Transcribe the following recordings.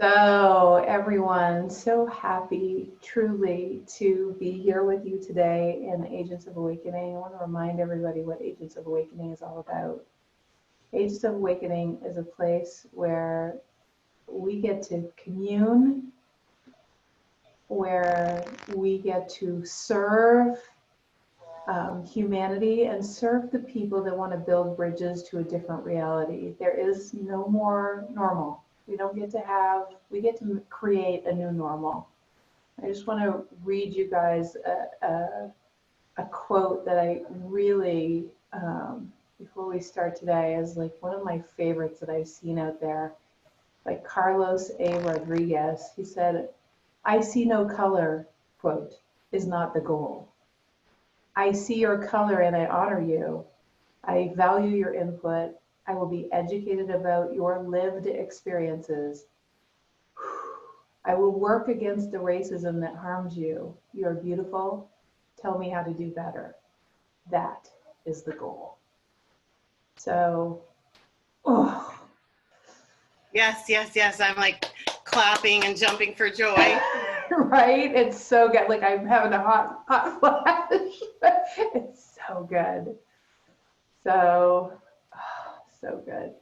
So everyone, so happy truly to be here with you today in Agents of Awakening. I want to remind everybody what Agents of Awakening is all about. Agents of Awakening is a place where we get to commune, where we get to serve humanity and serve the people that want to build bridges to a different reality. There is no more normal. We don't get to have, we get to create a new normal. I just want to read you guys a quote that I really, before we start today, is like one of my favorites that I've seen out there by Carlos A. Rodriguez. He said, "I see no color, quote, is not the goal. I see your color and I honor you. I value your input. I will be educated about your lived experiences. I will work against the racism that harms you. You are beautiful. Tell me how to do better. That is the goal." So, oh. Yes, yes, yes. I'm like clapping and jumping for joy. Right? It's so good. Like I'm having a hot flash. It's so good. So good.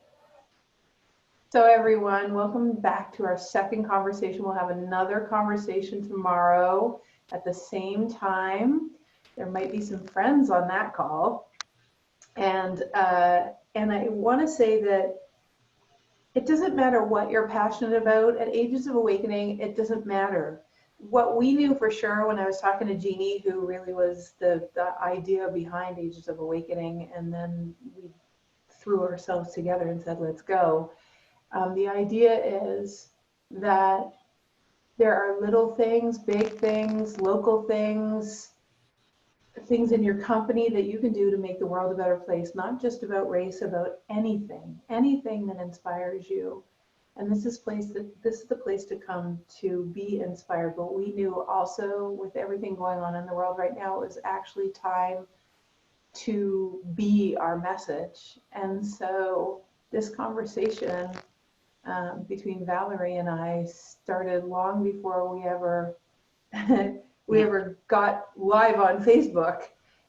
So everyone, welcome back to our second conversation. We'll have another conversation tomorrow at the same time. There might be some friends on that call. And I want to say that it doesn't matter what you're passionate about at Agents of Awakening, it doesn't matter. What we knew for sure when I was talking to Jeannie, who really was the idea behind Agents of Awakening, and then we threw ourselves together and said, let's go. The idea is that there are little things, big things, local things, things in your company that you can do to make the world a better place, not just about race, about anything that inspires you. And this is the place to come to be inspired. But we knew also with everything going on in the world right now, it was actually time to be our message. And so this conversation between Valerie and I started long before we ever got live on Facebook,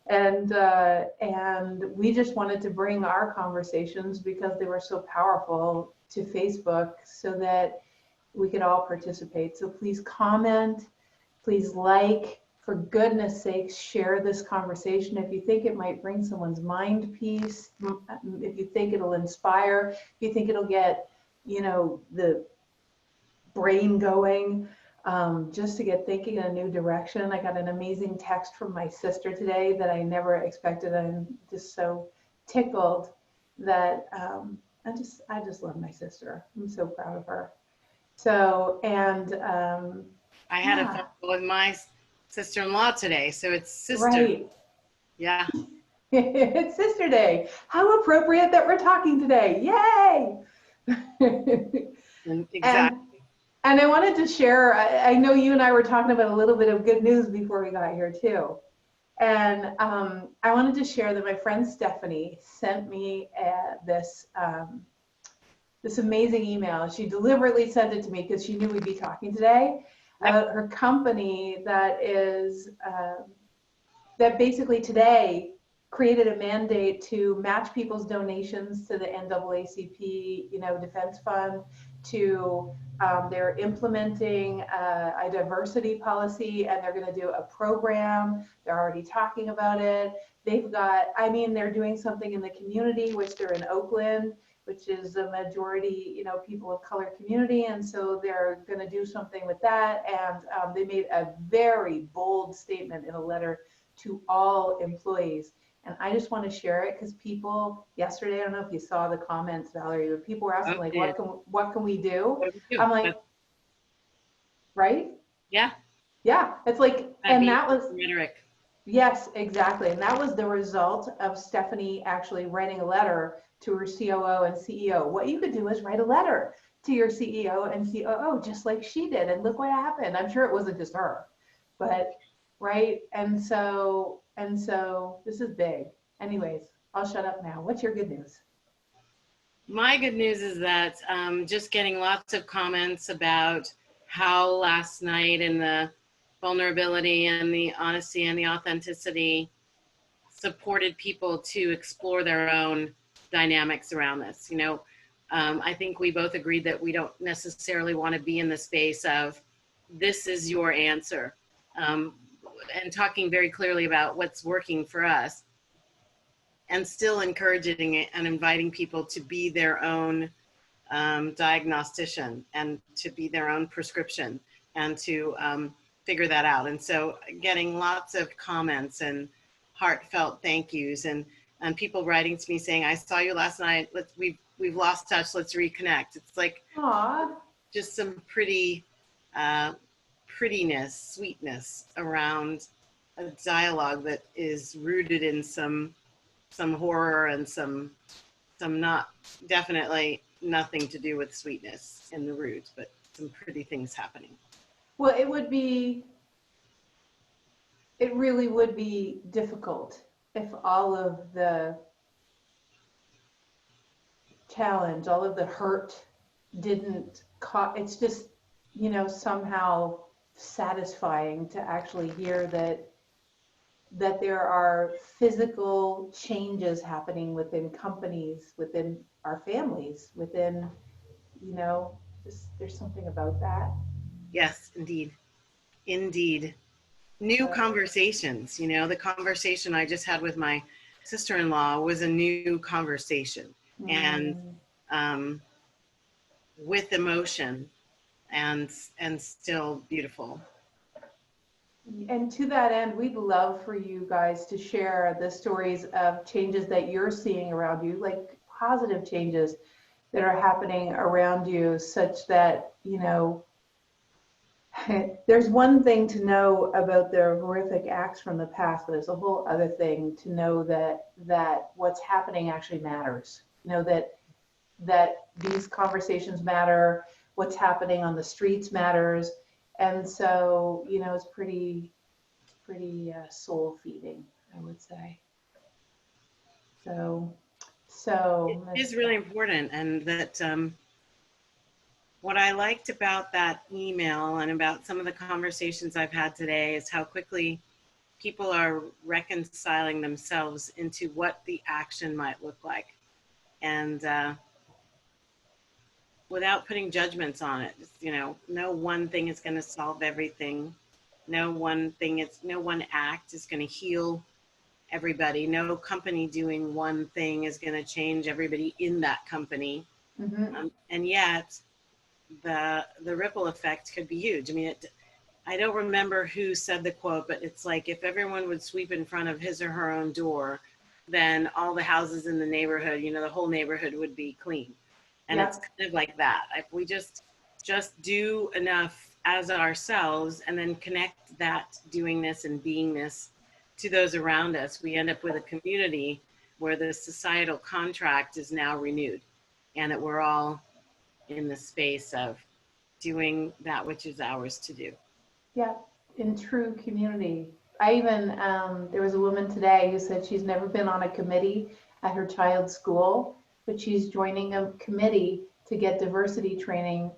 and we just wanted to bring our conversations because they were so powerful to Facebook, so that we could all participate. So please comment, please like. For goodness sakes, share this conversation if you think it might bring someone's mind peace, if you think it'll inspire, if you think it'll get, the brain going, just to get thinking in a new direction. I got an amazing text from my sister today that I never expected. I'm just so tickled that I just love my sister. I'm so proud of her. So, and I had a phone call with my sister-in-law today, so it's sister. Right. Yeah. It's Sister Day. How appropriate that we're talking today. Yay! Exactly. And I wanted to share, I know you and I were talking about a little bit of good news before we got here too. And I wanted to share that my friend Stephanie sent me this amazing email. She deliberately sent it to me because she knew we'd be talking today about her company that is, that basically today created a mandate to match people's donations to the NAACP, Defense Fund, to they're implementing a diversity policy, and they're going to do a program. They're already talking about it. They've got, they're doing something in the community, which they're in Oakland, which is a majority, people of color community. And so they're going to do something with that. And they made a very bold statement in a letter to all employees. And I just want to share it because people yesterday, I don't know if you saw the comments, Valerie, but people were asking what can we do? I'm like, right? Yeah. Yeah. It's like, and that was rhetoric. Yes, exactly. And that was the result of Stephanie actually writing a letter to her COO and CEO. What you could do is write a letter to your CEO and COO, just like she did. And look what happened. I'm sure it wasn't just her, but right. And so this is big. Anyways, I'll shut up now. What's your good news? My good news is that just getting lots of comments about how last night and the vulnerability and the honesty and the authenticity supported people to explore their own dynamics around this. I think we both agreed that we don't necessarily want to be in the space of this is your answer, and talking very clearly about what's working for us, and still encouraging it and inviting people to be their own diagnostician and to be their own prescription and to figure that out. And so getting lots of comments and heartfelt thank yous and people writing to me saying, I saw you last night. We've lost touch. Let's reconnect. It's like Aw. just some pretty prettiness, sweetness around a dialogue that is rooted in some horror and some not, definitely nothing to do with sweetness in the root, but some pretty things happening. Well, it really would be difficult if all of the challenge, all of the hurt didn't it's just, somehow satisfying to actually hear that there are physical changes happening within companies, within our families, within, just there's something about that. Yes, indeed. New conversations, the conversation I just had with my sister-in-law was a new conversation, and with emotion and still beautiful. And to that end, we'd love for you guys to share the stories of changes that you're seeing around you, like positive changes that are happening around you, such that, there's one thing to know about the horrific acts from the past, but there's a whole other thing to know that what's happening actually matters. That these conversations matter, what's happening on the streets matters. And so, it's pretty soul feeding, I would say. So it is really important. And that what I liked about that email and about some of the conversations I've had today is how quickly people are reconciling themselves into what the action might look like. And without putting judgments on it, no one thing is going to solve everything. No one act is going to heal everybody. No company doing one thing is going to change everybody in that company. Mm-hmm. And yet the ripple effect could be huge. I mean, I don't remember who said the quote, but it's like, if everyone would sweep in front of his or her own door, then all the houses in the neighborhood, the whole neighborhood would be clean. And It's kind of like that. If we just do enough as ourselves and then connect that doingness and beingness to those around us, we end up with a community where the societal contract is now renewed and that we're all in the space of doing that which is ours to do. Yeah, in true community. I even, there was a woman today who said she's never been on a committee at her child's school, but she's joining a committee to get diversity training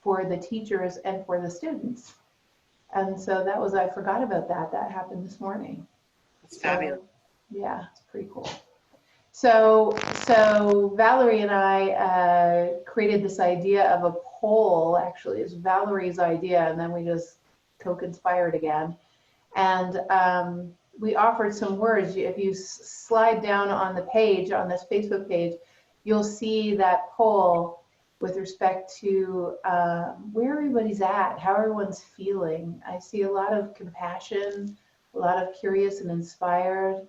for the teachers and for the students. And so I forgot about that. That happened this morning. It's fabulous. Yeah, it's pretty cool. So Valerie and I created this idea of a poll. Actually, it's Valerie's idea, and then we just co-conspired again. And we offered some words. If you slide down on the page, on this Facebook page, you'll see that poll with respect to where everybody's at, how everyone's feeling. I see a lot of compassion, a lot of curious and inspired,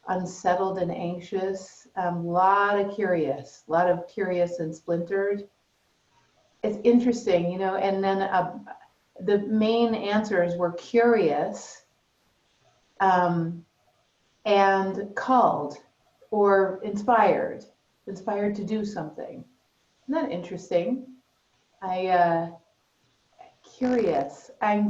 unsettled and anxious, a lot of curious and splintered. It's interesting, and then the main answers were curious and called or inspired to do something. Isn't that interesting? I'm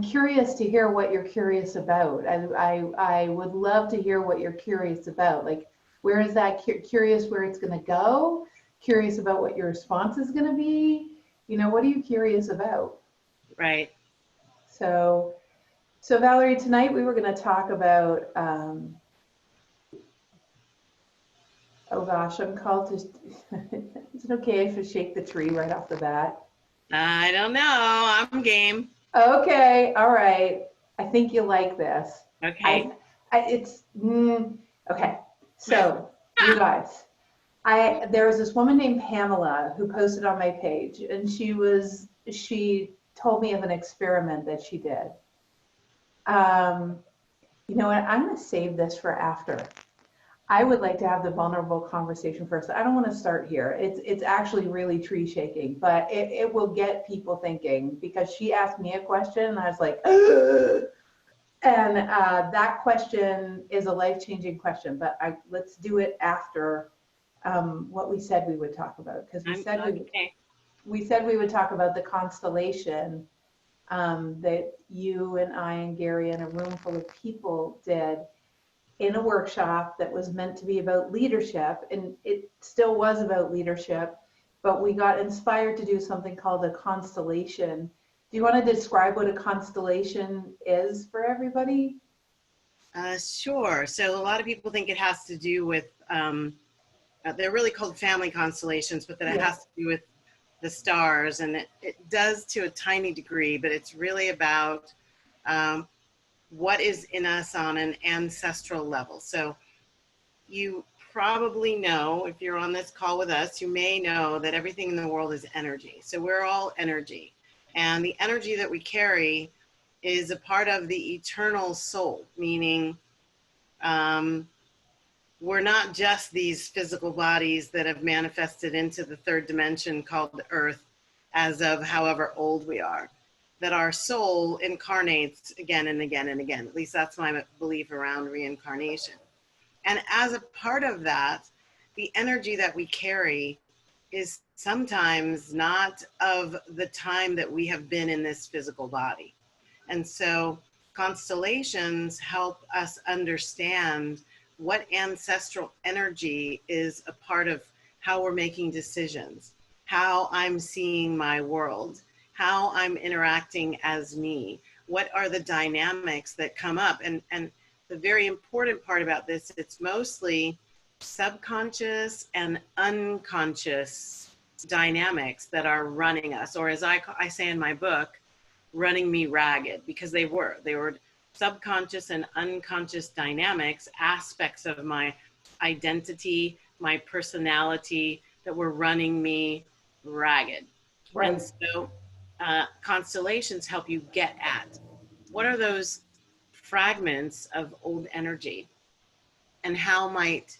curious to hear what you're curious about. I would love to hear what you're curious about. Like, where is that curious where it's going to go? curious about what your response is going to be. You know, what are you curious about? Right. So Valerie, tonight we were going to talk about, oh gosh, I'm called to, is it okay if I shake the tree right off the bat? I don't know. I'm game. Okay, all right. I think you'll like this. Okay. Okay. So, you guys, there was this woman named Pamela who posted on my page, and she told me of an experiment that she did. You know what? I'm going to save this for after. I would like to have the vulnerable conversation first. I don't want to start here. It's actually really tree shaking, but it will get people thinking, because she asked me a question and I was like, ugh! And that question is a life-changing question, but let's do it after what we said we would talk about, because we said we would talk about the constellation that you and I and Gary and a room full of people did in a workshop that was meant to be about leadership, and it still was about leadership, but we got inspired to do something called a constellation. Do you want to describe what a constellation is for everybody? Sure. So a lot of people think it has to do with, they're really called family constellations, but that it has to do with the stars, and it does to a tiny degree, but it's really about what is in us on an ancestral level. So you probably know, if you're on this call with us, you may know that everything in the world is energy. So we're all energy. And the energy that we carry is a part of the eternal soul, meaning we're not just these physical bodies that have manifested into the third dimension called the earth as of however old we are. That our soul incarnates again and again and again. At least that's my belief around reincarnation. And as a part of that, the energy that we carry is sometimes not of the time that we have been in this physical body. And so constellations help us understand what ancestral energy is a part of how we're making decisions, how I'm seeing my world, how I'm interacting as me, what are the dynamics that come up. And the very important part about this, it's mostly subconscious and unconscious dynamics that are running us, or as I say in my book, running me ragged, because they were subconscious and unconscious dynamics, aspects of my identity, my personality that were running me ragged. Right. And so constellations help you get at what are those fragments of old energy, and how might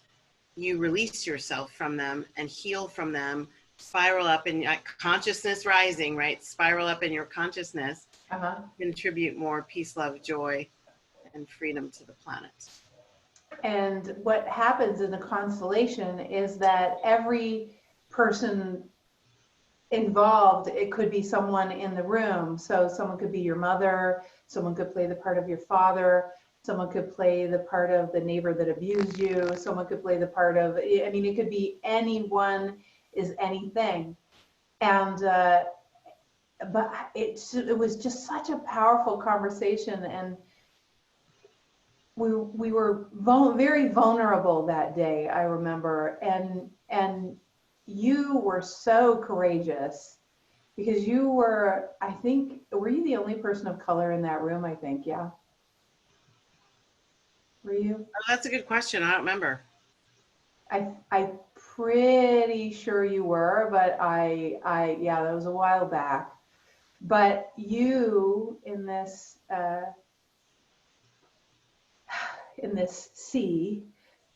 you release yourself from them and heal from them, spiral up in consciousness rising, right? Spiral up in your consciousness, contribute more peace, love, joy, and freedom to the planet. And what happens in the constellation is that every person involved, it could be someone in the room. So someone could be your mother, someone could play the part of your father, someone could play the part of the neighbor that abused you, someone could play the part of, I mean, it could be anyone is anything. And but it was just such a powerful conversation, and we were very vulnerable that day, I remember, and you were so courageous, because you were, I think, were you the only person of color in that room? I think, yeah. Were you? Oh, that's a good question. I don't remember. I'm pretty sure you were, but yeah, that was a while back. But you in this sea,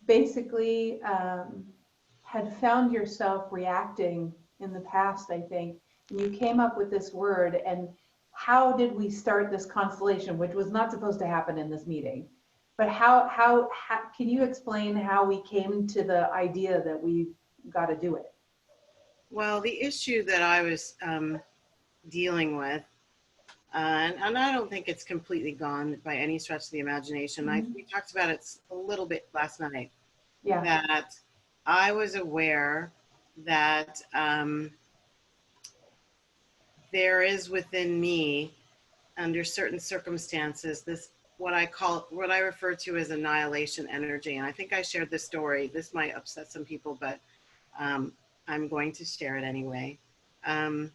basically had found yourself reacting in the past, I think, and you came up with this word. And how did we start this constellation, which was not supposed to happen in this meeting? But how can you explain how we came to the idea that we got to do it? Well, the issue that I was dealing with, and I don't think it's completely gone by any stretch of the imagination. We talked about it a little bit last night. Yeah. That I was aware that there is within me, under certain circumstances, this what I refer to as annihilation energy. And I think I shared this story. This might upset some people, but I'm going to share it anyway. That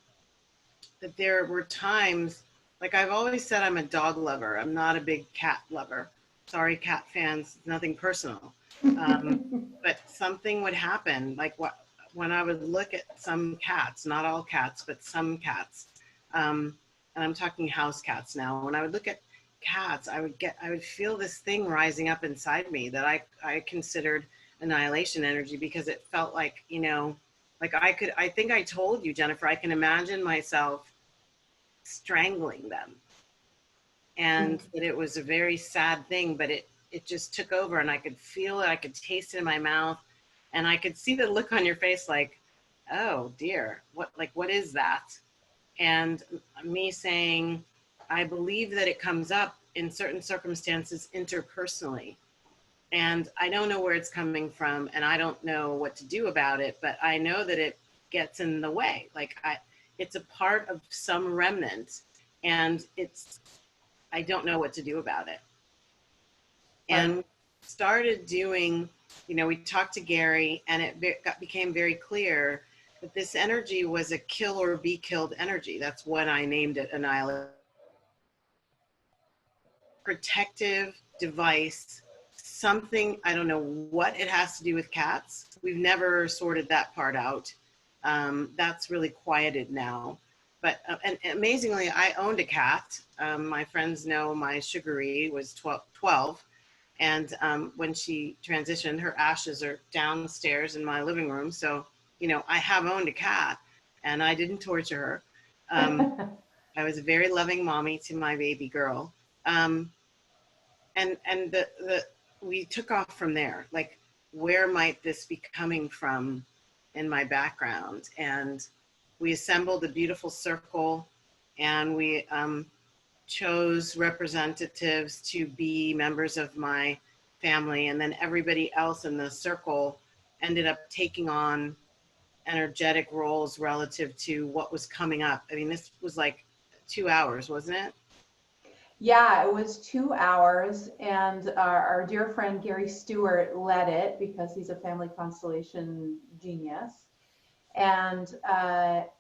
there were times, like I've always said, I'm a dog lover. I'm not a big cat lover. Sorry, cat fans, nothing personal. But something would happen, like when I would look at some cats, not all cats, but some cats, and I'm talking house cats now. When I would look at cats, I would feel this thing rising up inside me that I considered annihilation energy, because it felt like, you know, like I think I told you, Jennifer, I can imagine myself strangling them. And that it was a very sad thing, but it just took over, and I could feel it, I could taste it in my mouth, and I could see the look on your face like, oh dear, what is that? And me saying, I believe that it comes up in certain circumstances interpersonally. And I don't know where it's coming from, and I don't know what to do about it, but I know that it gets in the way. Like it's a part of some remnant, and I don't know what to do about it. And started doing, you know, we talked to Gary, and it became very clear that this energy was a kill or be killed energy. That's what I named it, annihilation. Protective device, something, I don't know what it has to do with cats. We've never sorted that part out. That's really quieted now. But and amazingly, I owned a cat. My friends know my Sugary was 12. And when she transitioned, her ashes are downstairs in my living room. So, you know, I have owned a cat, and I didn't torture her. I was a very loving mommy to my baby girl. And we took off from there. Like, where might this be coming from in my background? And we assembled a beautiful circle, and we chose representatives to be members of my family. And then everybody else in the circle ended up taking on energetic roles relative to what was coming up. I mean, this was like 2 hours, wasn't it? Yeah, it was 2 hours, and our dear friend Gary Stewart led it because he's a family constellation genius. And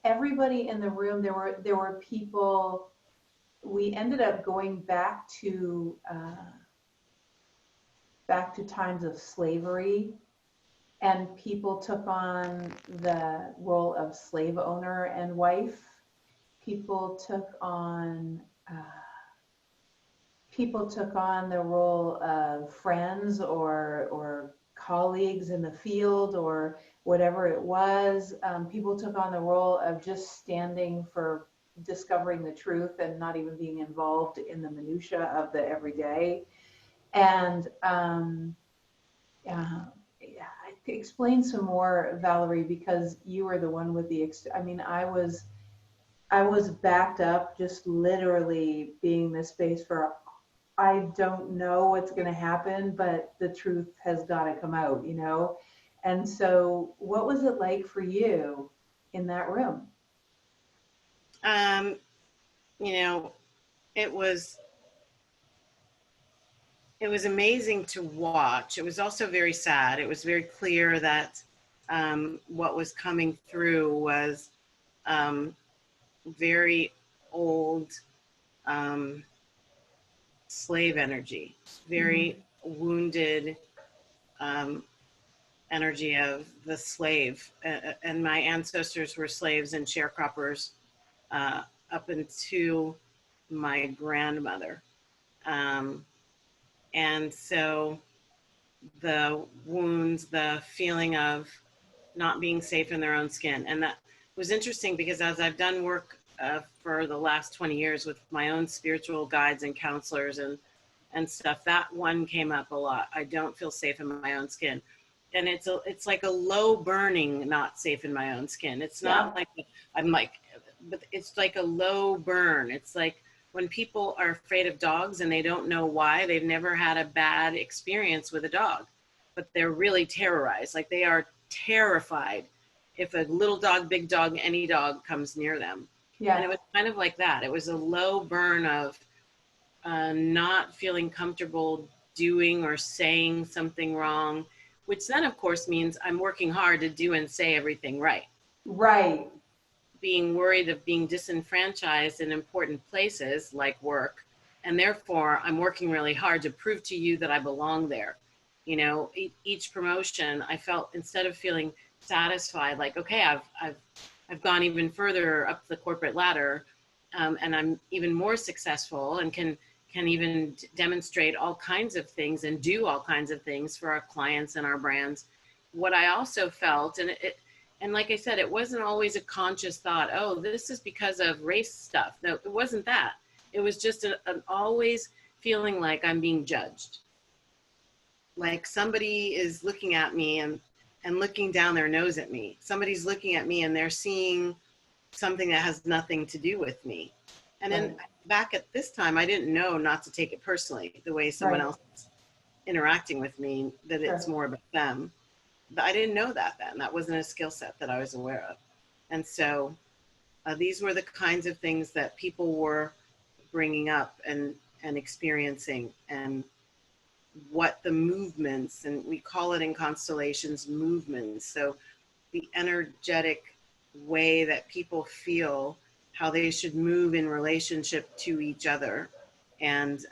everybody in the room, there were people. We ended up going back to times of slavery, and people took on the role of slave owner and wife. People took on the role of friends or colleagues in the field or whatever it was. People took on the role of just standing for discovering the truth and not even being involved in the minutia of the everyday. And explain some more, Valerie, because you were the one with the. I mean, I was backed up, just literally being in this space for. I don't know what's going to happen, but the truth has got to come out, you know? And so what was it like for you in that room? You know, it was amazing to watch. It was also very sad. It was very clear that what was coming through was very old slave energy, very wounded energy of the slave. And my ancestors were slaves and sharecroppers up into my grandmother. And so the wounds, the feeling of not being safe in their own skin. And that was interesting because as I've done work for the last 20 years with my own spiritual guides and counselors and stuff, that one came up a lot. I don't feel safe in my own skin. And it's like a low burning, not safe in my own skin. It's not like but it's like a low burn. It's like when people are afraid of dogs and they don't know why, they've never had a bad experience with a dog, but they're really terrorized. Like they are terrified. if a little dog, big dog, any dog comes near them. Yeah. And it was kind of like that. It was a low burn of not feeling comfortable doing or saying something wrong, which then of course means I'm working hard to do and say everything right. Right. Being worried of being disenfranchised in important places like work. And therefore I'm working really hard to prove to you that I belong there. You know, each promotion, I felt, instead of feeling satisfied, like, okay, I've gone even further up the corporate ladder, and I'm even more successful and can even demonstrate all kinds of things and do all kinds of things for our clients and our brands. What I also felt, and like I said, it wasn't always a conscious thought, oh, this is because of race stuff. No, it wasn't that. It was just an always feeling like I'm being judged. Like somebody is looking at me and looking down their nose at me. Somebody's looking at me and they're seeing something that has nothing to do with me. And then back at this time, I didn't know not to take it personally, the way someone else is interacting with me, that it's more about them. But I didn't know that then. That wasn't a skill set that I was aware of. And so these were the kinds of things that people were bringing up and experiencing, and what the movements, and we call it in constellations movements. So the energetic way that people feel how they should move in relationship to each other, and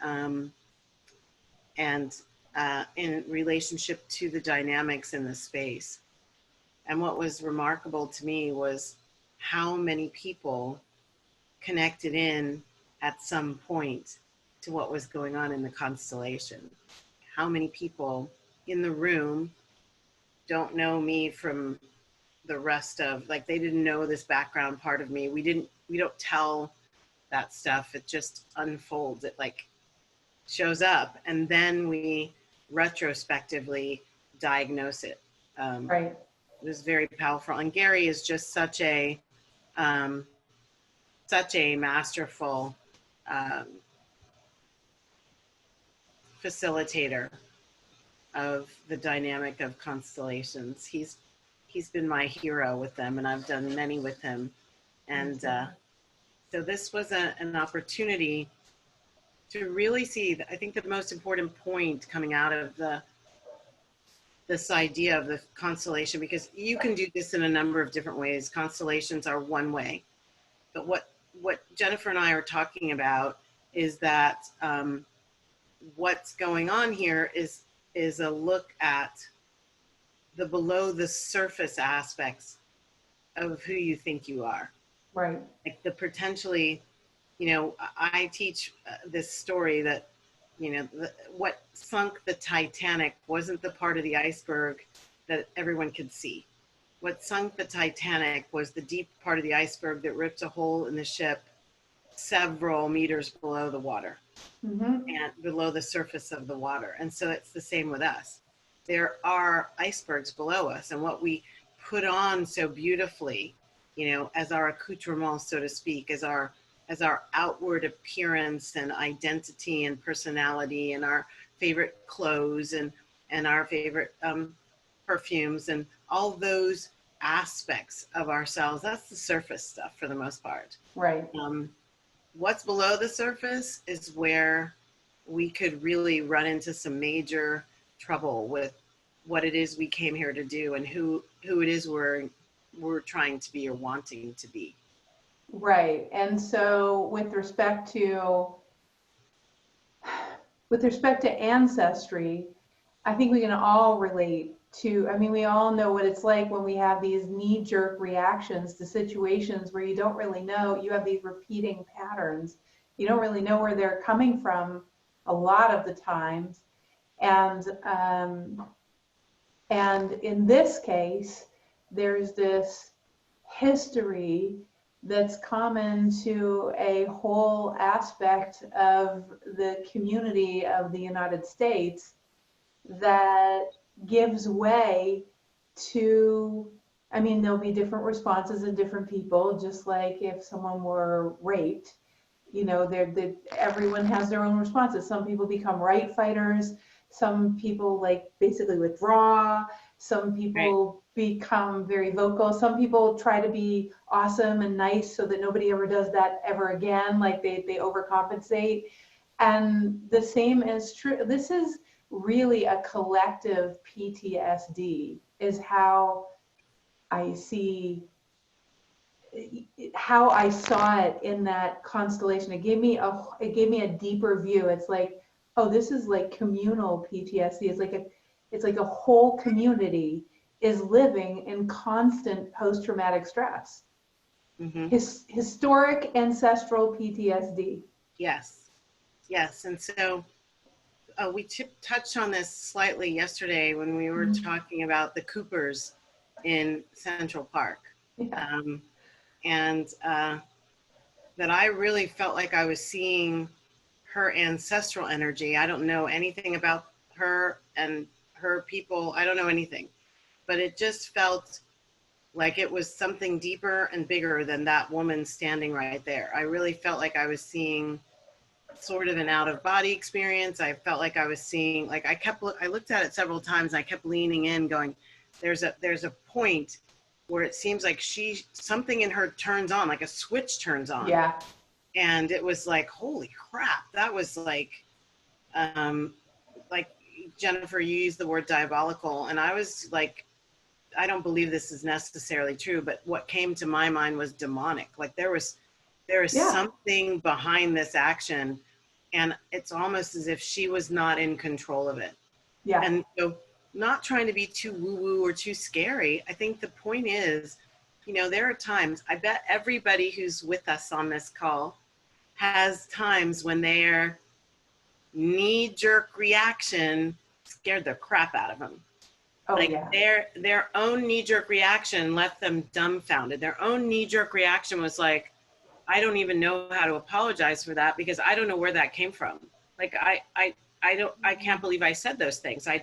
in relationship to the dynamics in the space. And what was remarkable to me was how many people connected in at some point to what was going on in the constellation. How many people in the room don't know me from the rest of, like, they didn't know this background part of me. We don't tell that stuff. It just unfolds. It like shows up, and then we retrospectively diagnose it. It was very powerful. And Gary is just such a masterful facilitator of the dynamic of constellations. He's been my hero with them, and I've done many with him. And so this was an opportunity to really see, I think, the most important point coming out of this idea of the constellation, because you can do this in a number of different ways. Constellations are one way. But what Jennifer and I are talking about is that what's going on here is a look at the below the surface aspects of who you think you are. Right. Like the potentially, you know, I teach this story that, you know, what sunk the Titanic wasn't the part of the iceberg that everyone could see. What sunk the Titanic was the deep part of the iceberg that ripped a hole in the ship several meters below the water, and below the surface of the water. And so it's the same with us. There are icebergs below us, and what we put on so beautifully, you know, as our accoutrement, so to speak, as our outward appearance and identity and personality, and our favorite clothes and our favorite perfumes and all those aspects of ourselves, that's the surface stuff for the most part. Right. What's below the surface is where we could really run into some major trouble with what it is we came here to do, and who it is we're trying to be or wanting to be. Right. And so with respect to ancestry, I think we can all relate to, I mean, we all know what it's like when we have these knee-jerk reactions to situations where you don't really know, you have these repeating patterns. You don't really know where they're coming from a lot of the times. And in this case, there's this history that's common to a whole aspect of the community of the United States that gives way to, I mean, there'll be different responses in different people, just like if someone were raped, you know, everyone has their own responses. Some people become right fighters. Some people like basically withdraw. Some people become very vocal. Some people try to be awesome and nice so that nobody ever does that ever again. Like they overcompensate. And the same is true. This is really a collective PTSD is I see how I saw it in that constellation. It gave me a deeper view. It's like, oh, this is like communal PTSD. It's like a whole community is living in constant post-traumatic stress. Mm-hmm. Historic ancestral PTSD. Yes. Yes. And so we touched on this slightly yesterday when we were talking about the Coopers in Central Park. Yeah. And that I really felt like I was seeing her ancestral energy. I don't know anything about her and her people. I don't know anything, but it just felt like it was something deeper and bigger than that woman standing right there. I really felt like I was seeing sort of an out of body experience. I felt like I was seeing, like I looked at it several times and I kept leaning in going, there's a point where it seems like something in her turns on, like a switch turns on. Yeah. And it was like, holy crap. That was like Jennifer, you used the word diabolical. And I was like, I don't believe this is necessarily true, but what came to my mind was demonic. Like there is something behind this action, and it's almost as if she was not in control of it. Yeah. And so, not trying to be too woo-woo or too scary, I think the point is, there are times, I bet everybody who's with us on this call has times when their knee-jerk reaction scared the crap out of them. Oh, like yeah. their own knee-jerk reaction left them dumbfounded. Their own knee-jerk reaction was like, I don't even know how to apologize for that because I don't know where that came from. Like I can't believe I said those things. I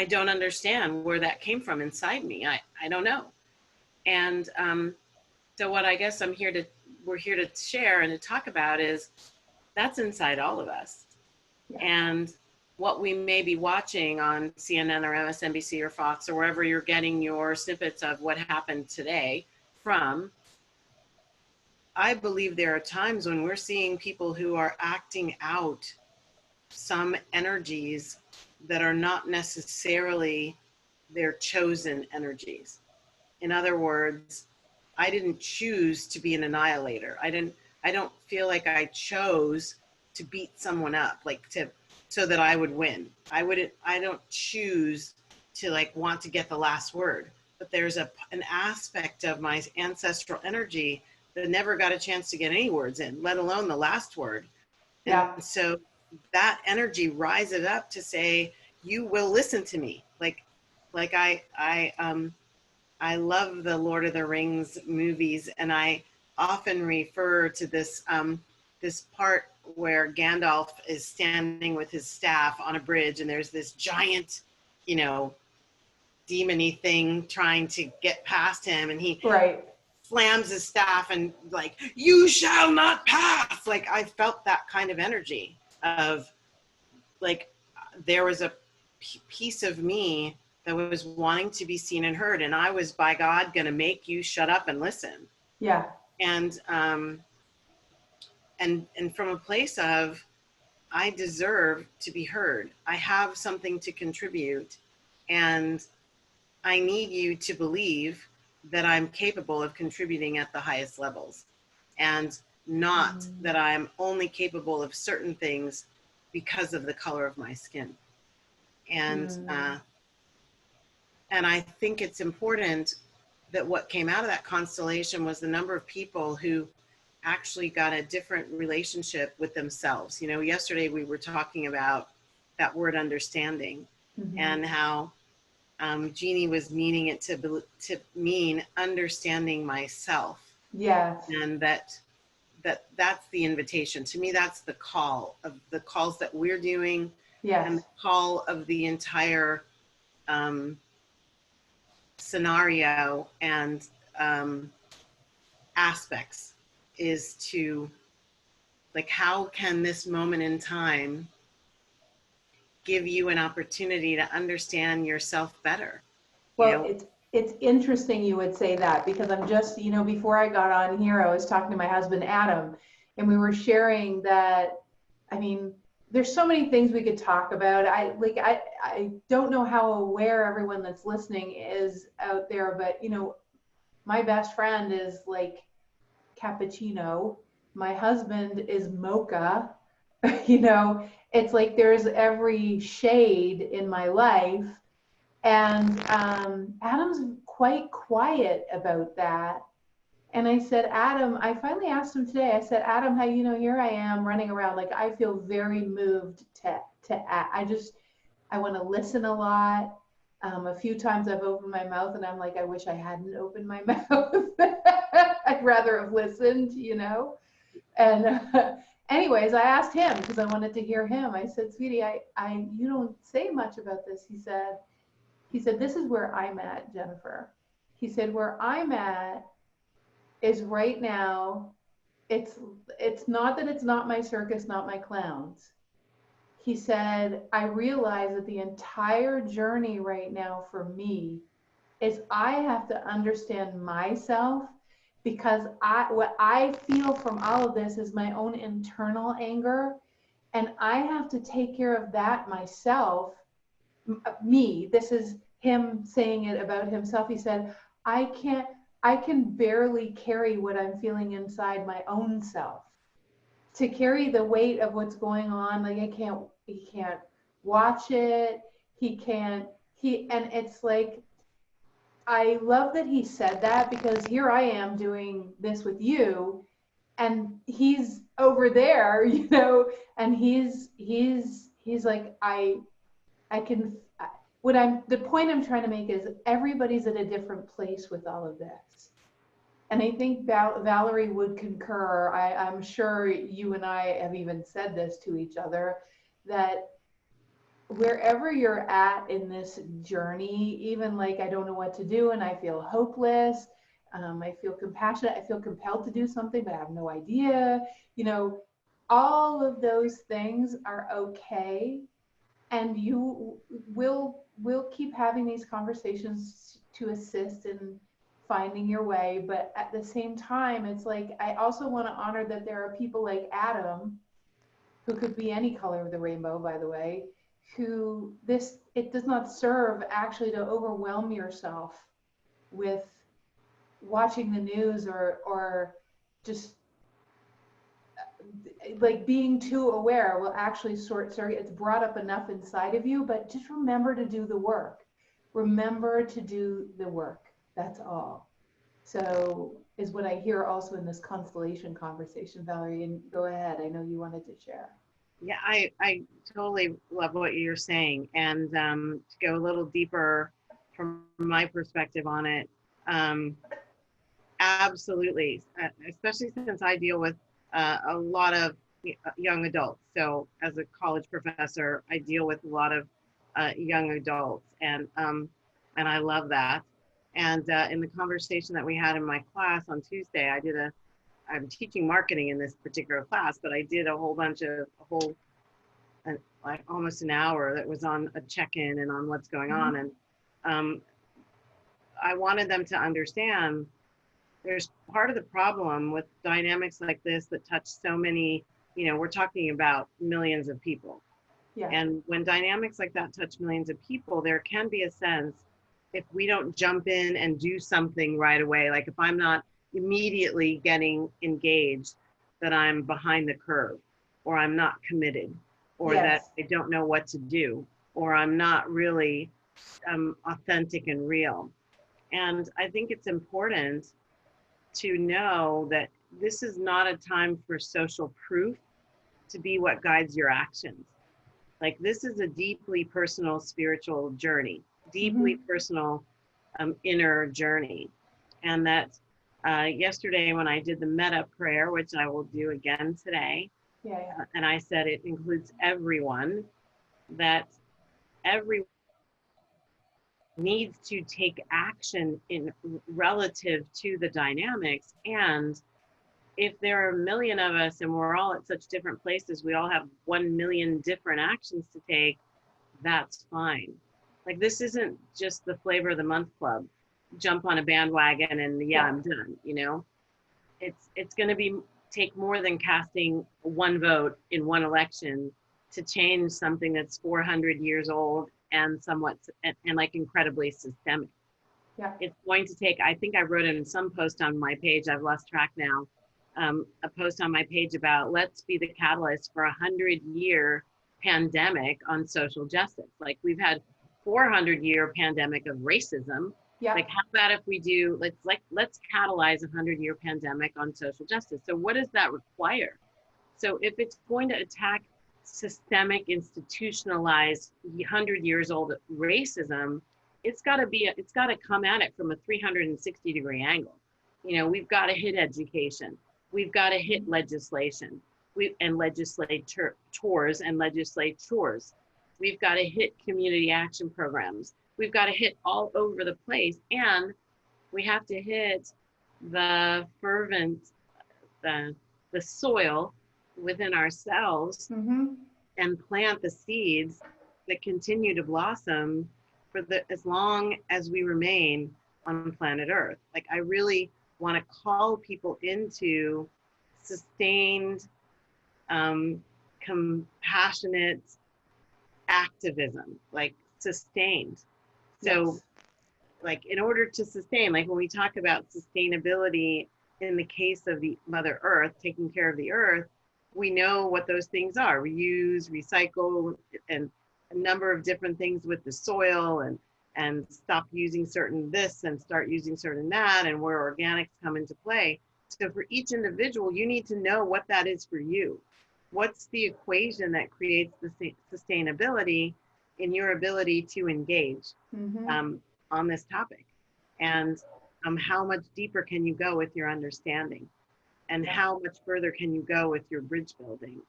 don't understand where that came from inside me. I don't know. And so what I guess we're here to share and to talk about is that's inside all of us. Yeah. And what we may be watching on CNN or MSNBC or Fox or wherever you're getting your snippets of what happened today from, I believe there are times when we're seeing people who are acting out some energies that are not necessarily their chosen energies. In other words, I didn't choose to be an annihilator. I don't feel like I chose to beat someone up, so that I would win. I don't choose to want to get the last word, but there's an aspect of my ancestral energy that never got a chance to get any words in, let alone the last word. Yeah. And so that energy rises up to say, you will listen to me. I love the Lord of the Rings movies, and I often refer to this part where Gandalf is standing with his staff on a bridge, and there's this giant, demon-y thing trying to get past him, and he slams his staff and you shall not pass. I felt that kind of energy of there was a piece of me that was wanting to be seen and heard, and I was, by God, going to make you shut up and listen. Yeah. And from a place of, I deserve to be heard. I have something to contribute, and I need you to believe that I'm capable of contributing at the highest levels, and not that I'm only capable of certain things because of the color of my skin. And I think it's important that what came out of that constellation was the number of people who actually got a different relationship with themselves. Yesterday we were talking about that word understanding, and how Jeannie was meaning it to mean understanding myself. Yes. And that's the invitation. To me, that's the call of the calls that we're doing. Yes. And the call of the entire scenario and aspects is to, how can this moment in time give you an opportunity to understand yourself better? Well, it's interesting you would say that, because I'm just, before I got on here, I was talking to my husband, Adam, and we were sharing that, I mean, there's so many things we could talk about. I don't know how aware everyone that's listening is out there, but my best friend is like cappuccino. My husband is mocha. It's like there's every shade in my life. And Adam's quite quiet about that. And I said, Adam, I finally asked him today, I said, Adam, how, here I am running around. Like, I feel very moved I want to listen a lot. A few times I've opened my mouth and I'm like, I wish I hadn't opened my mouth. I'd rather have listened, And anyways, I asked him because I wanted to hear him. I said, sweetie, you don't say much about this. He said, this is where I'm at, Jennifer. He said, where I'm at is right now, it's not that it's not my circus, not my clowns. He said, I realize that the entire journey right now for me is I have to understand myself, because what I feel from all of this is my own internal anger, and I have to take care of that myself. Me, this is him saying it about himself. He said, I can barely carry what I'm feeling inside my own self. To carry the weight of what's going on, like he can't watch it. And it's like, I love that he said that, because here I am doing this with you and he's over there, and he's like, the point I'm trying to make is everybody's at a different place with all of this. And I think Valerie would concur. I'm sure you and I have even said this to each other, that wherever you're at in this journey, even like, I don't know what to do and I feel hopeless, I feel compassionate, I feel compelled to do something, but I have no idea, all of those things are okay. And you will keep having these conversations to assist in finding your way. But at the same time, it's like, I also want to honor that there are people like Adam, who could be any color of the rainbow, by the way, it does not serve actually to overwhelm yourself with watching the news or just like being too aware will actually it's brought up enough inside of you. But just remember to do the work. That's all. So is what I hear also in this constellation conversation, Valerie. And go ahead, I know you wanted to share. Yeah, I totally love what you're saying. And to go a little deeper from my perspective on it, absolutely, especially since I deal with a lot of young adults. So as a college professor, I deal with a lot of young adults, and I love that. And in the conversation that we had in my class on Tuesday, I'm teaching marketing in this particular class, but I did like almost an hour that was on a check-in and on what's going on. And I wanted them to understand there's part of the problem with dynamics like this that touch so many, we're talking about millions of people. Yeah. And when dynamics like that touch millions of people, there can be a sense, if we don't jump in and do something right away, like if I'm not immediately getting engaged, that I'm behind the curve, or I'm not committed, or that I don't know what to do, or I'm not really authentic and real. And I think it's important to know that this is not a time for social proof to be what guides your actions. Like, this is a deeply personal spiritual journey, deeply personal inner journey. And that yesterday when I did the meta prayer, which I will do again today, and I said it includes everyone, that everyone needs to take action in relative to the dynamics. And if there are a million of us and we're all at such different places, we all have 1 million different actions to take, that's fine. Like, this isn't just the flavor of the month club. Jump on a bandwagon and I'm done, you know? It's going to take more than casting one vote in one election to change something that's 400 years old and somewhat, and like incredibly systemic. Yeah. It's going to take, I think I wrote it in some post on my page, I've lost track now, a post on my page about let's be the catalyst for 100-year pandemic on social justice. Like, we've had 400-year pandemic of racism. Yeah. Like, how about if we do, let's catalyze a 100-year pandemic on social justice. So what does that require? So if it's going to attack systemic, institutionalized, 100 years old racism, it's got to come at it from a 360-degree angle. You know, we've got to hit education. We've got to hit legislation and legislators. We've got to hit community action programs. We've got to hit all over the place. And we have to hit the the soil within ourselves and plant the seeds that continue to blossom for as long as we remain on planet Earth. Like, I really want to call people into sustained, compassionate activism, like sustained. So Yes. like, in order to sustain, like when we talk about sustainability in the case of the Mother Earth, taking care of the Earth, we know what those things are: reuse, recycle, and a number of different things with the soil, and stop using certain this and start using certain that, and where organics come into play. So for each individual, you need to know what that is for you. What's the equation that creates the sustainability in your ability to engage on this topic? And how much deeper can you go with your understanding? And how much further can you go with your bridge building?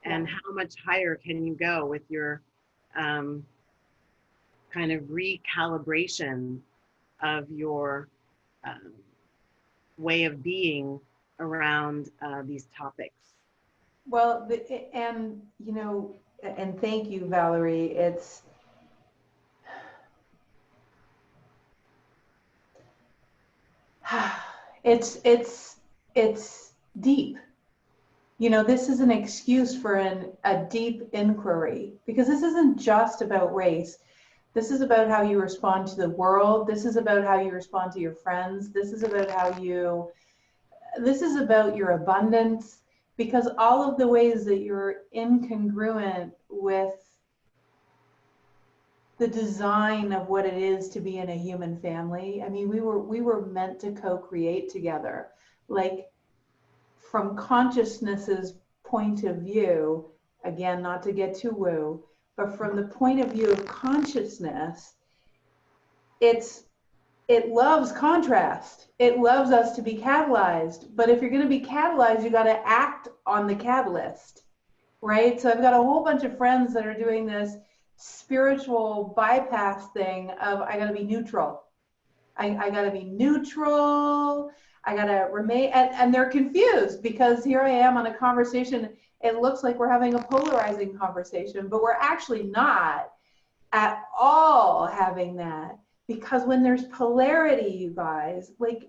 And how much higher can you go with your kind of recalibration of your way of being around these topics? Well, and you know, and thank you, Valerie. It's deep. You know, this is an excuse for a deep inquiry, because this isn't just about race. This is about how you respond to the world. This is about how you respond to your friends. This is about this is about your abundance, because all of the ways that you're incongruent with the design of what it is to be in a human family. I mean, we were meant to co-create together. Like, from consciousness's point of view, again, not to get too woo, but from the point of view of consciousness, it loves contrast. It loves us to be catalyzed. But if you're going to be catalyzed, you got to act on the catalyst, right? So I've got a whole bunch of friends that are doing this spiritual bypass thing of, I got to be neutral. I got to be neutral. I got to remain, and they're confused, because here I am on a conversation. It looks like we're having a polarizing conversation, but we're actually not at all having that. Because when there's polarity, you guys, like,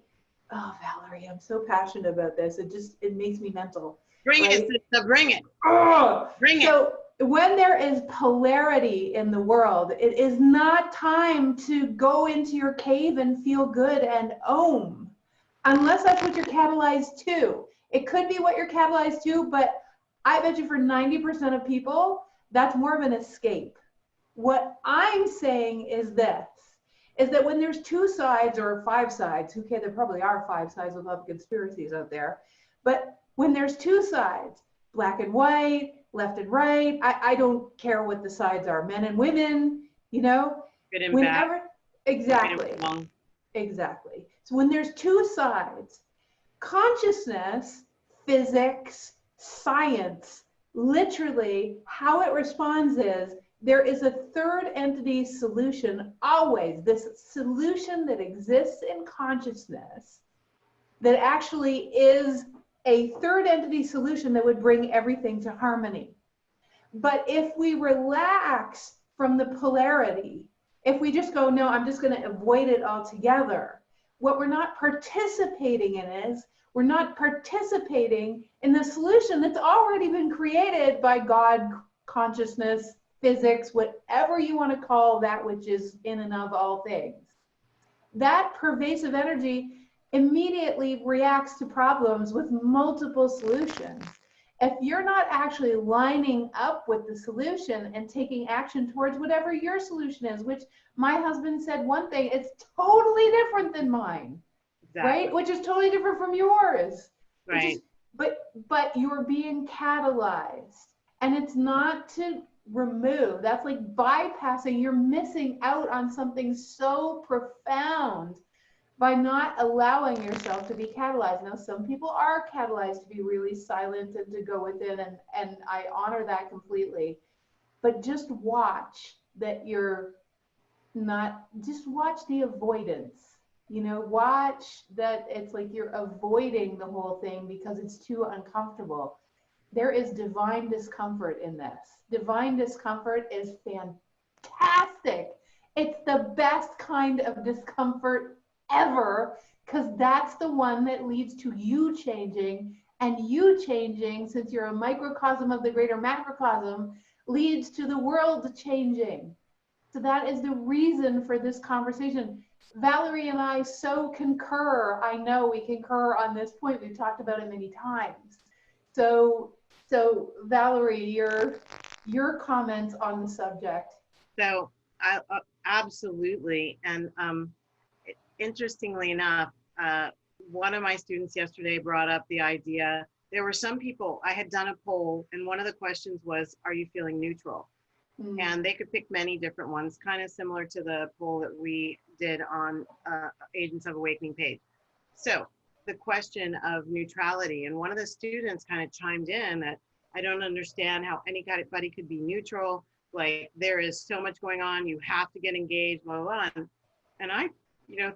oh, Valerie, I'm so passionate about this. It makes me mental. Bring right? it, sister, bring it. Oh, Bring it. So when there is polarity in the world, it is not time to go into your cave and feel good and ohm, unless that's what you're catalyzed to. It could be what you're catalyzed to, but I bet you for 90% of people, that's more of an escape. What I'm saying is this, is that when there's two sides or five sides, okay, there probably are five sides with all the conspiracies out there, but when there's two sides, black and white, left and right, I don't care what the sides are, men and women, you know, Good and whenever, bad. exactly, Right and wrong. exactly. So when there's two sides, consciousness, physics, science, literally how it responds is, there is a third entity solution always, this solution that exists in consciousness that actually is a third entity solution that would bring everything to harmony. But if we relax from the polarity, if we just go, no, I'm just going to avoid it altogether, what we're not participating in is, we're not participating in the solution that's already been created by God, consciousness, physics, whatever you want to call that which is in and of all things. That pervasive energy immediately reacts to problems with multiple solutions. If you're not actually lining up with the solution and taking action towards whatever your solution is, which my husband said one thing, it's totally different than mine. Exactly. Right? Which is totally different from yours. Right. But you're being catalyzed. And it's not to remove. That's like bypassing. You're missing out on something so profound by not allowing yourself to be catalyzed. Now, some people are catalyzed to be really silent and to go within, and I honor that completely. But just watch that you're not, just watch the avoidance. You know, watch that it's like you're avoiding the whole thing because it's too uncomfortable. There is divine discomfort in this. Divine discomfort is fantastic. It's the best kind of discomfort ever, because that's the one that leads to you changing, and you changing, since you're a microcosm of the greater macrocosm, leads to the world changing. So that is the reason for this conversation. Valerie and I so concur. I know we concur on this point. We've talked about it many times. So Valerie, your comments on the subject. So absolutely. And interestingly enough, one of my students yesterday brought up the idea, there were some people, I had done a poll, and one of the questions was, are you feeling neutral? And they could pick many different ones, kind of similar to the poll that we did on Agents of Awakening page. So the question of neutrality, and one of the students kind of chimed in that, I don't understand how anybody could be neutral. Like, there is so much going on, you have to get engaged, blah, blah, blah. And I,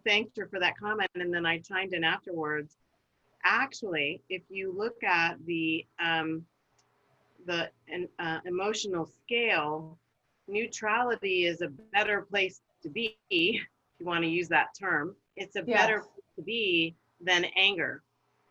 thanked her for that comment. And then I chimed in afterwards. Actually, if you look at the emotional scale, neutrality is a better place to be, if you want to use that term. It's a better place to be than anger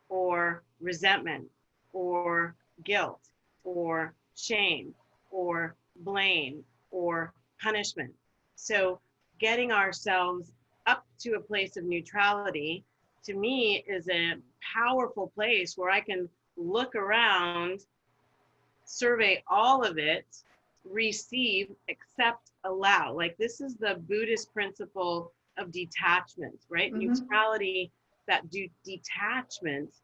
or resentment or guilt or shame or blame or punishment. So getting ourselves up to a place of neutrality, to me, is a powerful place where I can look around, survey all of it, receive, accept, allow. Like, this is the Buddhist principle of detachment, right? Neutrality, that detachment,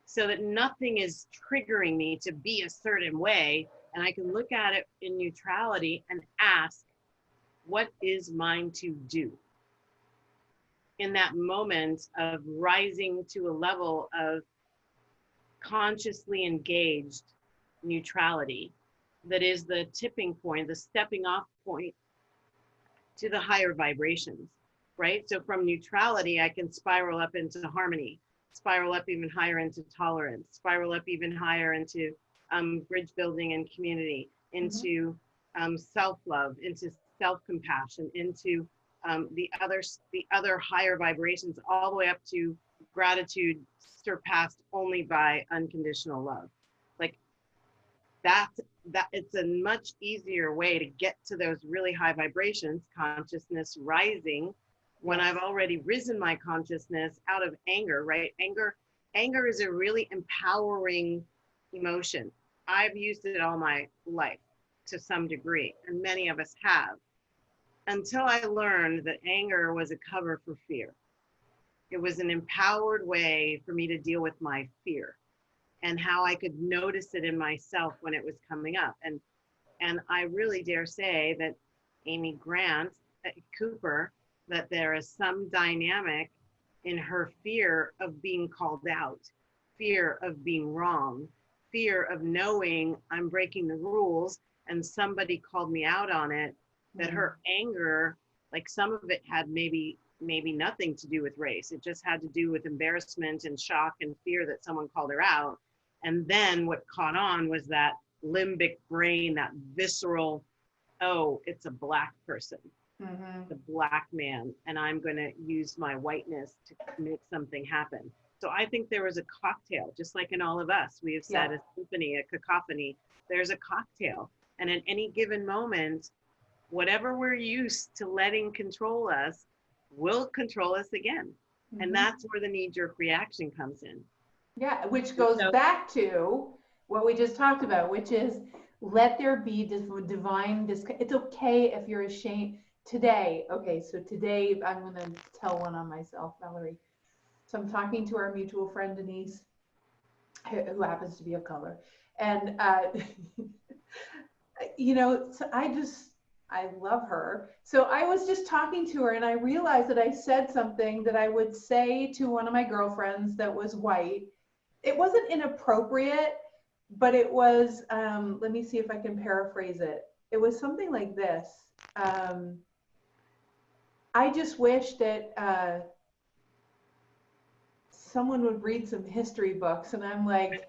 so that nothing is triggering me to be a certain way. And I can look at it in neutrality and ask, what is mine to do? In that moment of rising to a level of consciously engaged neutrality, that is the tipping point, the stepping off point to the higher vibrations, right? So from neutrality, I can spiral up into harmony, spiral up even higher into tolerance, spiral up even higher into bridge building and community, into self-love, into self-compassion, into the other higher vibrations, all the way up to gratitude surpassed only by unconditional love. Like, that it's a much easier way to get to those really high vibrations, consciousness rising, when I've already risen my consciousness out of anger, right? Anger is a really empowering emotion. I've used it all my life to some degree, and many of us have, until I learned that anger was a cover for fear. It was an empowered way for me to deal with my fear, and how I could notice it in myself when it was coming up. And I really dare say that Amy Grant Cooper, that there is some dynamic in her fear of being called out, fear of being wrong, fear of knowing I'm breaking the rules and somebody called me out on it, that her anger, like, some of it had maybe nothing to do with race. It just had to do with embarrassment and shock and fear that someone called her out. And then what caught on was that limbic brain, that visceral, oh, it's a Black person. the black man, and I'm going to use my whiteness to make something happen. So I think there was a cocktail, just like in all of us. We have said a symphony, a cacophony. There's a cocktail. And at any given moment, whatever we're used to letting control us will control us again. And that's where the knee-jerk reaction comes in. Yeah, which goes back to what we just talked about, which is let there be divine it's okay if you're ashamed today. Okay, so today I'm going to tell one on myself, Valerie. So I'm talking to our mutual friend Denise, who happens to be of color, and you know, so I love her. So I was just talking to her, and I realized that I said something that I would say to one of my girlfriends that was white. It wasn't inappropriate, but it was, let me see if I can paraphrase it. It was something like this. I just wish that someone would read some history books. And I'm like,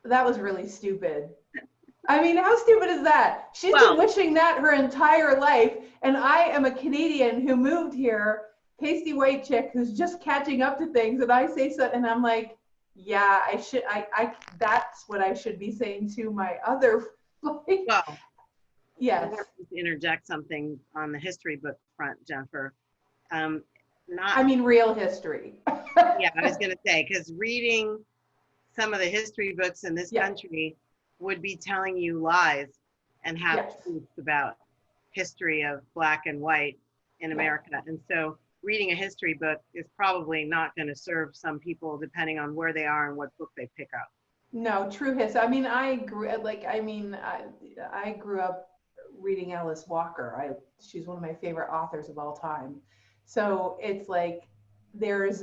that was really stupid. I mean, how stupid is that? She's been wishing that her entire life. And I am a Canadian who moved here, pasty white chick who's just catching up to things. And I say so, and I'm like, yeah, that's what I should be saying to my other, like, well, yes. To interject something on the history book front, Jennifer. I mean, real history. Yeah, I was going to say, because reading some of the history books in this country would be telling you lies and have truths about history of black and white in America. And so reading a history book is probably not going to serve some people depending on where they are and what book they pick up. No, true history. I mean, I grew up reading Alice Walker. She's one of my favorite authors of all time. So it's like there's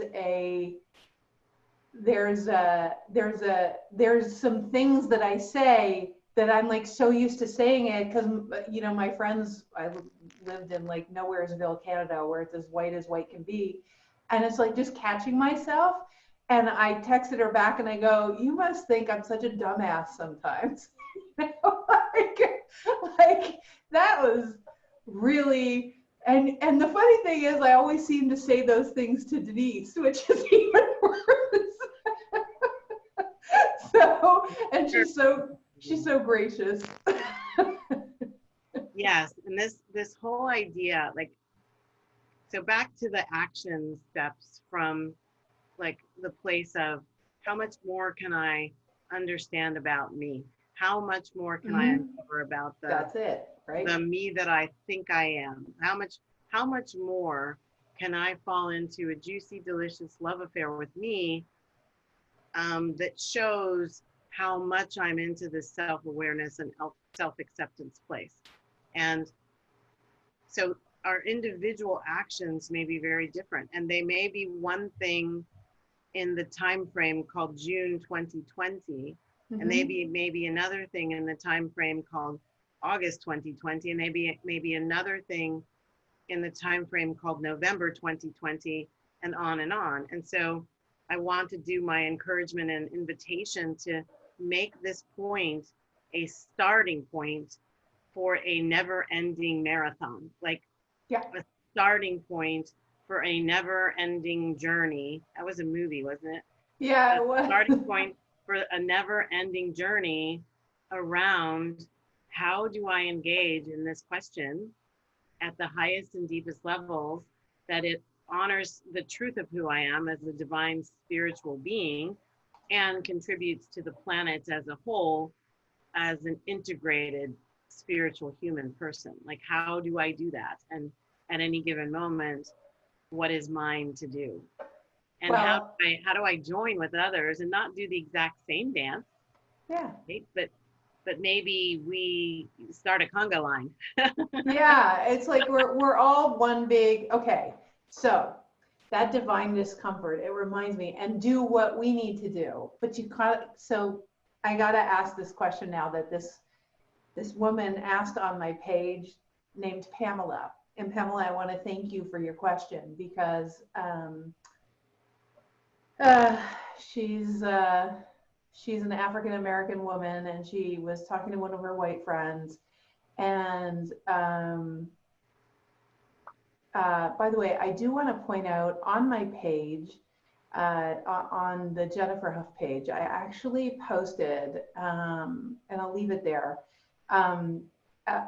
some things that I say that I'm like so used to saying it because, you know, my friends, I lived in like Nowheresville, Canada, where it's as white can be. And it's like just catching myself. And I texted her back and I go, you must think I'm such a dumbass sometimes. You know, like that was really, and the funny thing is I always seem to say those things to Denise, which is even worse. So, and she's so gracious. Yes, and this whole idea, like, so back to the action steps from like the place of how much more can I understand about me? How much more can I uncover about That's it, right? The me that I think I am? How much more can I fall into a juicy, delicious love affair with me that shows how much I'm into this self-awareness and self-acceptance place? And so our individual actions may be very different, and they may be one thing in the time frame called June 2020, and maybe another thing in the time frame called August 2020, and maybe another thing in the time frame called November 2020, and on and on. And so I want to do my encouragement and invitation to make this point a starting point for a never-ending marathon, like a starting point for a never-ending journey. That was a movie, wasn't it? Yeah, it was. Starting point for a never-ending journey around how do I engage in this question at the highest and deepest levels, that it honors the truth of who I am as a divine spiritual being and contributes to the planet as a whole as an integrated spiritual human person. Like, how do I do that? And at any given moment, what is mine to do? And how do I join with others and not do the exact same dance? Yeah. Right? But maybe we start a conga line. Yeah, it's like we're all one big, okay. So that divine discomfort, it reminds me, and do what we need to do. But so I gotta ask this question now that this woman asked on my page named Pamela. And Pamela, I want to thank you for your question because she's an African-American woman, and she was talking to one of her white friends, and by the way, I do want to point out on my page, on the Jennifer Hough page, I actually posted, and I'll leave it there,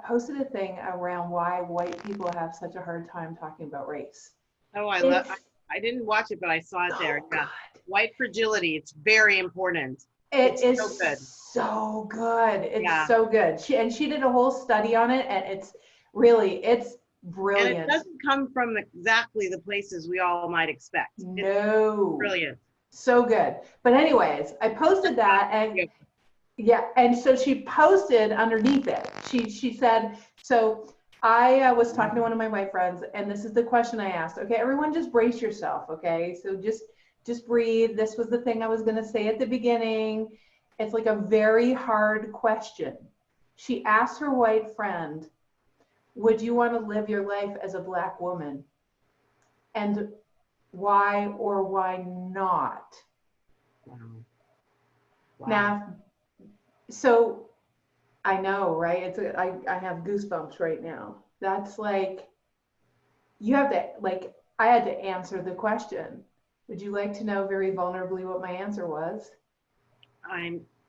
posted a thing around why white people have such a hard time talking about race. Oh, It's I didn't watch it, but I saw it there. so Yeah. good. White fragility. It's very important. It is so good. so good. It's Yeah. so good. She did a whole study on it, and it's brilliant. And it doesn't come from exactly the places we all might expect. No. It's brilliant. So good. But anyways, I posted that, and yeah, and so she posted underneath it. She said, so I was talking to one of my white friends, and this is the question I asked. Okay, everyone just brace yourself, okay? So just breathe. This was the thing I was going to say at the beginning. It's like a very hard question. She asked her white friend, would you want to live your life as a Black woman? And why or why not? Wow. Now, so I know, right? I have goosebumps right now. That's like, you have to, like, I had to answer the question. Would you like to know very vulnerably what my answer was?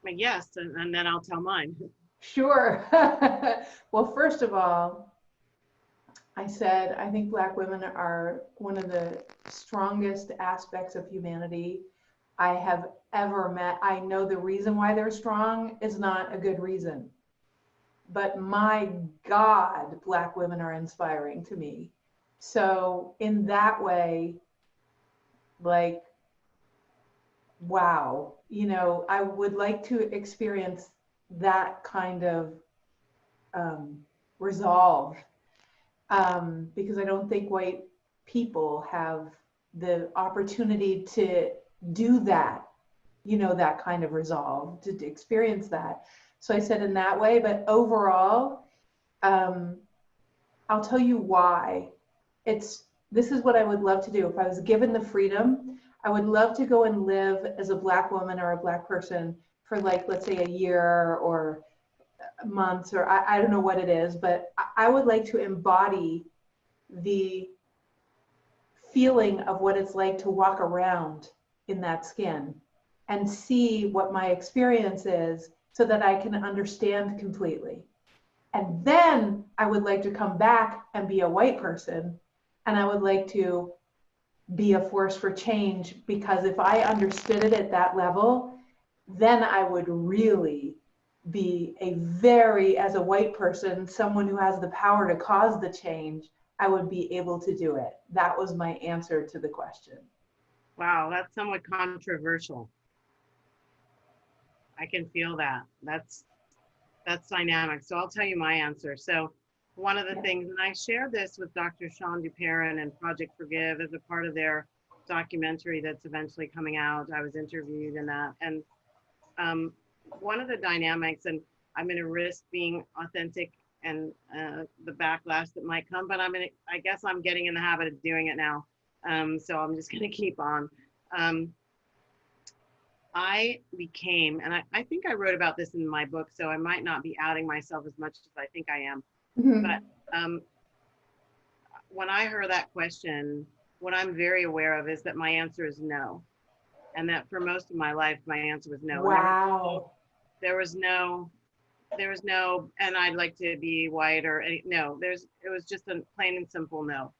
Yes, and then I'll tell mine. Sure. Well, first of all, I said, I think Black women are one of the strongest aspects of humanity I have ever met. I know the reason why they're strong is not a good reason, but my God, Black women are inspiring to me. So in that way, like, wow, I would like to experience that kind of resolve, because I don't think white people have the opportunity to do that, that kind of resolve, to experience that. So I said in that way, but overall, I'll tell you why. This is what I would love to do. If I was given the freedom, I would love to go and live as a Black woman or a Black person for, like, let's say a year or months, or I don't know what it is, but I would like to embody the feeling of what it's like to walk around in that skin and see what my experience is so that I can understand completely. And then I would like to come back and be a white person, and I would like to be a force for change, because if I understood it at that level, then I would really be as a white person, someone who has the power to cause the change. I would be able to do it. That was my answer to the question. Wow, that's somewhat controversial. I can feel that. That's dynamic. So I'll tell you my answer. So one of the things, and I shared this with Dr. Sean Duperrin and Project Forgive as a part of their documentary that's eventually coming out. I was interviewed in that. And one of the dynamics, and I'm going to risk being authentic and the backlash that might come, but I guess I'm getting in the habit of doing it now. So I'm just going to keep on. I became, and I think I wrote about this in my book, so I might not be outing myself as much as I think I am. Mm-hmm. But when I heard that question, what I'm very aware of is that my answer is no. And that for most of my life, my answer was no. Wow. There was no, and I'd like to be white or no, it was just a plain and simple no.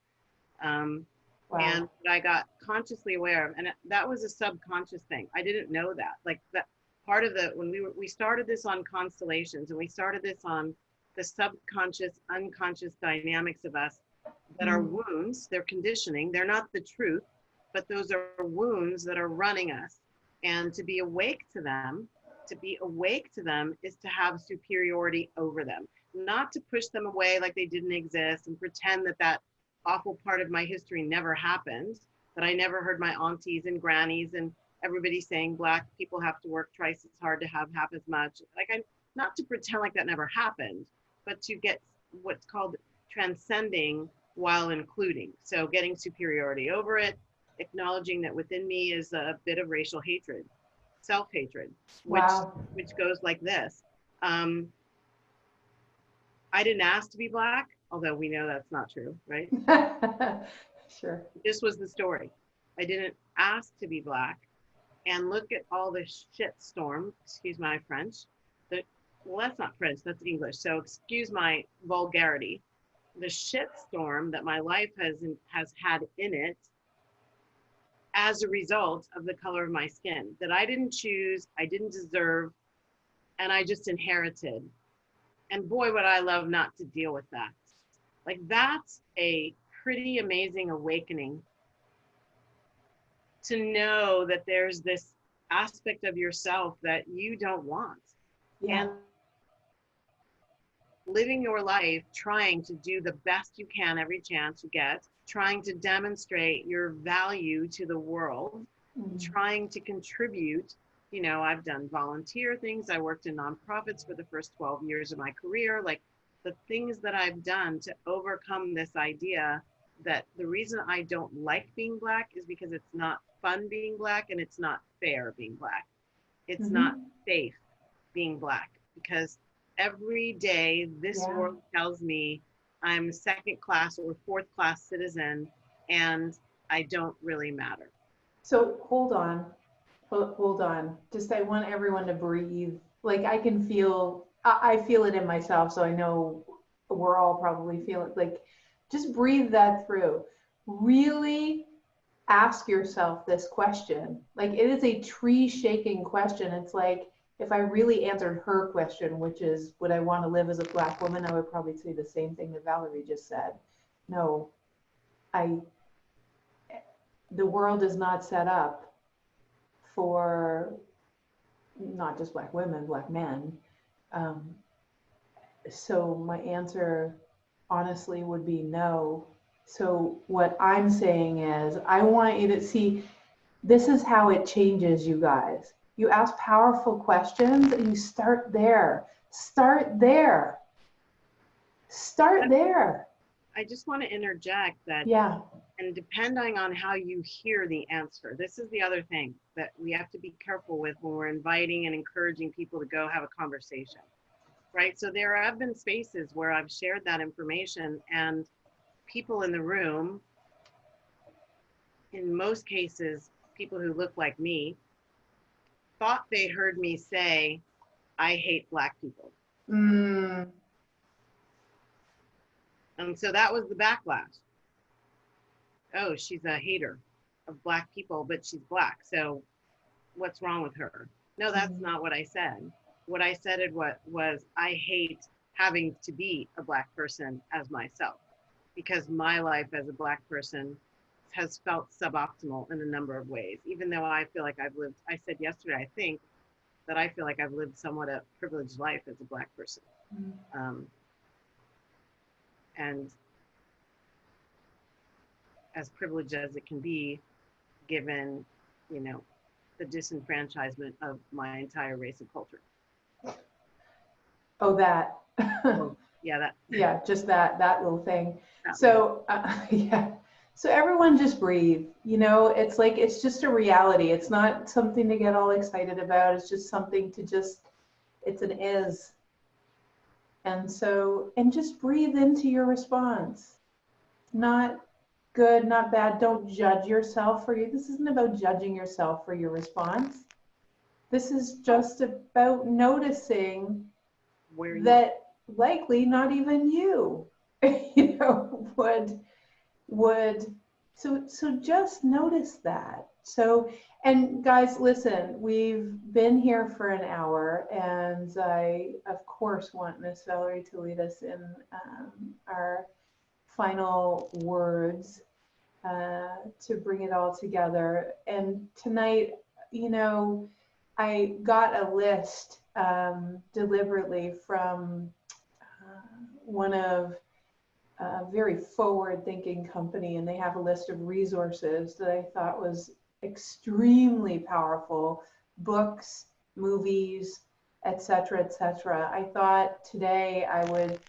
Wow. And I got consciously aware of, and that was a subconscious thing. I didn't know that. Like that part of when we started this on constellations, and we started this on the subconscious, unconscious dynamics of us that are wounds, they're conditioning, they're not the truth, but those are wounds that are running us. And to be awake to them is to have superiority over them, not to push them away like they didn't exist and pretend that awful part of my history never happened, that I never heard my aunties and grannies and everybody saying Black people have to work twice as hard to have half as much. Not to pretend like that never happened, but to get what's called transcending while including. So getting superiority over it, acknowledging that within me is a bit of racial hatred, self-hatred, which goes like this. I didn't ask to be Black. although we know that's not true, right? Sure. This was the story. I didn't ask to be Black. And look at all this shit storm, excuse my French. Well, that's not French, that's English. So excuse my vulgarity. The shit storm that my life has had in it as a result of the color of my skin that I didn't choose, I didn't deserve, and I just inherited. And boy, would I love not to deal with that. Like, that's a pretty amazing awakening to know that there's this aspect of yourself that you don't want. Yeah. And living your life trying to do the best you can every chance you get, trying to demonstrate your value to the world, trying to contribute. You know, I've done volunteer things. I worked in nonprofits for the first 12 years of my career. Like, the things that I've done to overcome this idea that the reason I don't like being Black is because it's not fun being Black, and it's not fair being Black. It's not safe being Black, because every day this world tells me I'm second class or fourth class citizen and I don't really matter. So hold on. Just, I want everyone to breathe. Like, I can feel, I feel it in myself. So I know we're all probably feeling, like, just breathe that through. Really ask yourself this question. Like, it is a tree shaking question. It's like, if I really answered her question, which is, would I want to live as a Black woman? I would probably say the same thing that Valerie just said. No, the world is not set up for not just Black women, Black men. So my answer honestly would be no. So what I'm saying is, I want you to see, this is how it changes, you guys. You ask powerful questions and you start there. Start there. Start there. I just want to interject that, and depending on how you hear the answer, this is the other thing that we have to be careful with when we're inviting and encouraging people to go have a conversation, right? So there have been spaces where I've shared that information and people in the room, in most cases, people who look like me, thought they heard me say, I hate Black people. And so that was the backlash. Oh, she's a hater of Black people, but she's Black. So what's wrong with her? No, that's not what I said. What I said was I hate having to be a Black person as myself, because my life as a Black person has felt suboptimal in a number of ways, even though I feel like I've lived, I said yesterday, I think, that I feel like I've lived somewhat a privileged life as a Black person. And as privileged as it can be, given, you know, the disenfranchisement of my entire race and culture. Oh, that. Yeah, that. Yeah, just that little thing. So, So everyone just breathe. You know, it's like, it's just a reality. It's not something to get all excited about. It's just something to just, it's an is. And so, and just breathe into your response. Not good, not bad. Don't judge yourself for you. This isn't about judging yourself for your response. This is just about noticing that likely not even you, you know, would, so just notice that. So, and guys, listen, we've been here for an hour, and I, of course, want Miss Valerie to lead us in our final words to bring it all together. And tonight, you know, I got a list deliberately from one of a very forward-thinking company, and they have a list of resources that I thought was extremely powerful: books, movies, etc., etc. I thought today I would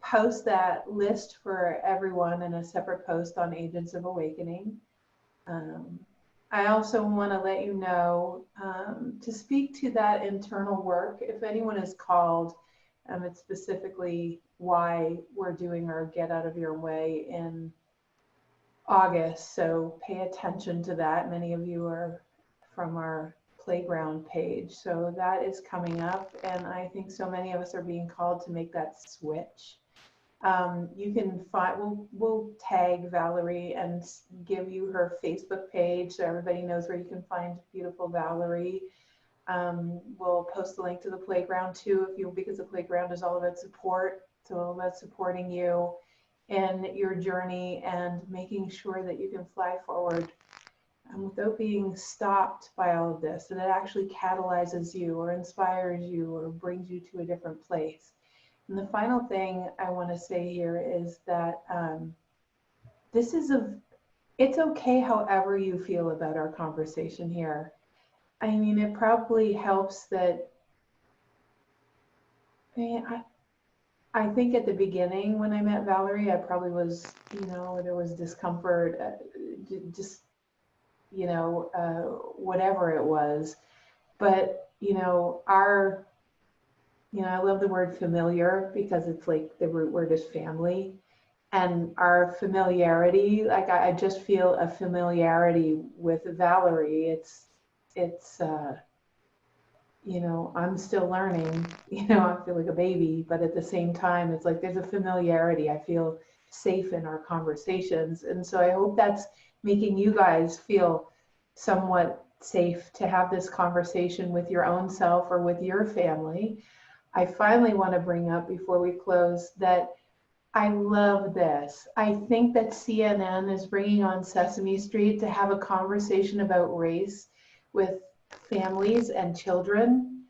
post that list for everyone in a separate post on Agents of Awakening. I also want to let you know, to speak to that internal work, if anyone is called, it's specifically why we're doing our Get Out of Your Way in August. So pay attention to that. Many of you are from our playground page. So that is coming up. And I think so many of us are being called to make that switch. You can find, we'll tag Valerie and give you her Facebook page so everybody knows where you can find beautiful Valerie. We'll post the link to the playground too, because the playground is all about support. So all about supporting you in your journey and making sure that you can fly forward without being stopped by all of this, and it actually catalyzes you or inspires you or brings you to a different place. And the final thing I want to say here is that it's okay however you feel about our conversation here. I mean, it probably helps that, I think at the beginning when I met Valerie, I probably was, there was discomfort, just, whatever it was. But, I love the word familiar because it's like the root word is family. And our familiarity, like I just feel a familiarity with Valerie. It's I'm still learning, I feel like a baby, but at the same time, it's like there's a familiarity. I feel safe in our conversations. And so I hope that's making you guys feel somewhat safe to have this conversation with your own self or with your family. I finally want to bring up before we close that I love this. I think that CNN is bringing on Sesame Street to have a conversation about race with families and children.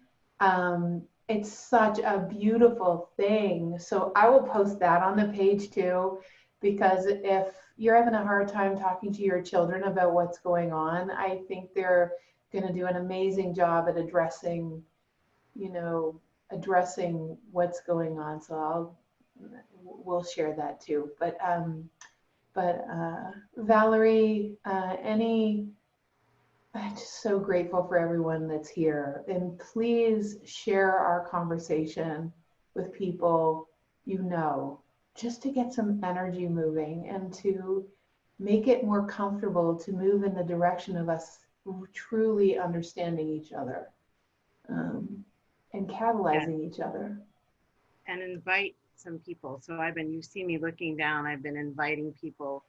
It's such a beautiful thing. So I will post that on the page too, because if you're having a hard time talking to your children about what's going on, I think they're going to do an amazing job at addressing what's going on. So we'll share that too. But Valerie, I'm just so grateful for everyone that's here. And please share our conversation with people just to get some energy moving and to make it more comfortable to move in the direction of us truly understanding each other and catalyzing each other. And invite some people. So you see me looking down, I've been inviting people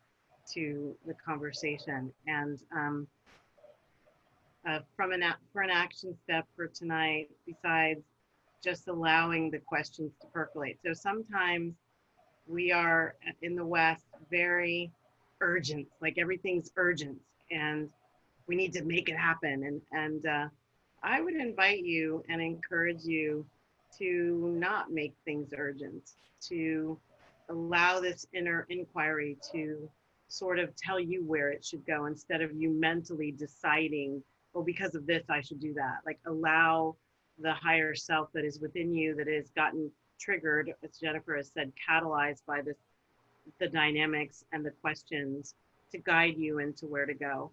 to the conversation. And for an action step for tonight, besides just allowing the questions to percolate. So sometimes we are in the West very urgent, like everything's urgent and we need to make it happen. And I would invite you and encourage you to not make things urgent, to allow this inner inquiry to sort of tell you where it should go instead of you mentally deciding, well, because of this, I should do that. Like allow the higher self that is within you, that has gotten triggered, as Jennifer has said, catalyzed by the dynamics and the questions to guide you into where to go.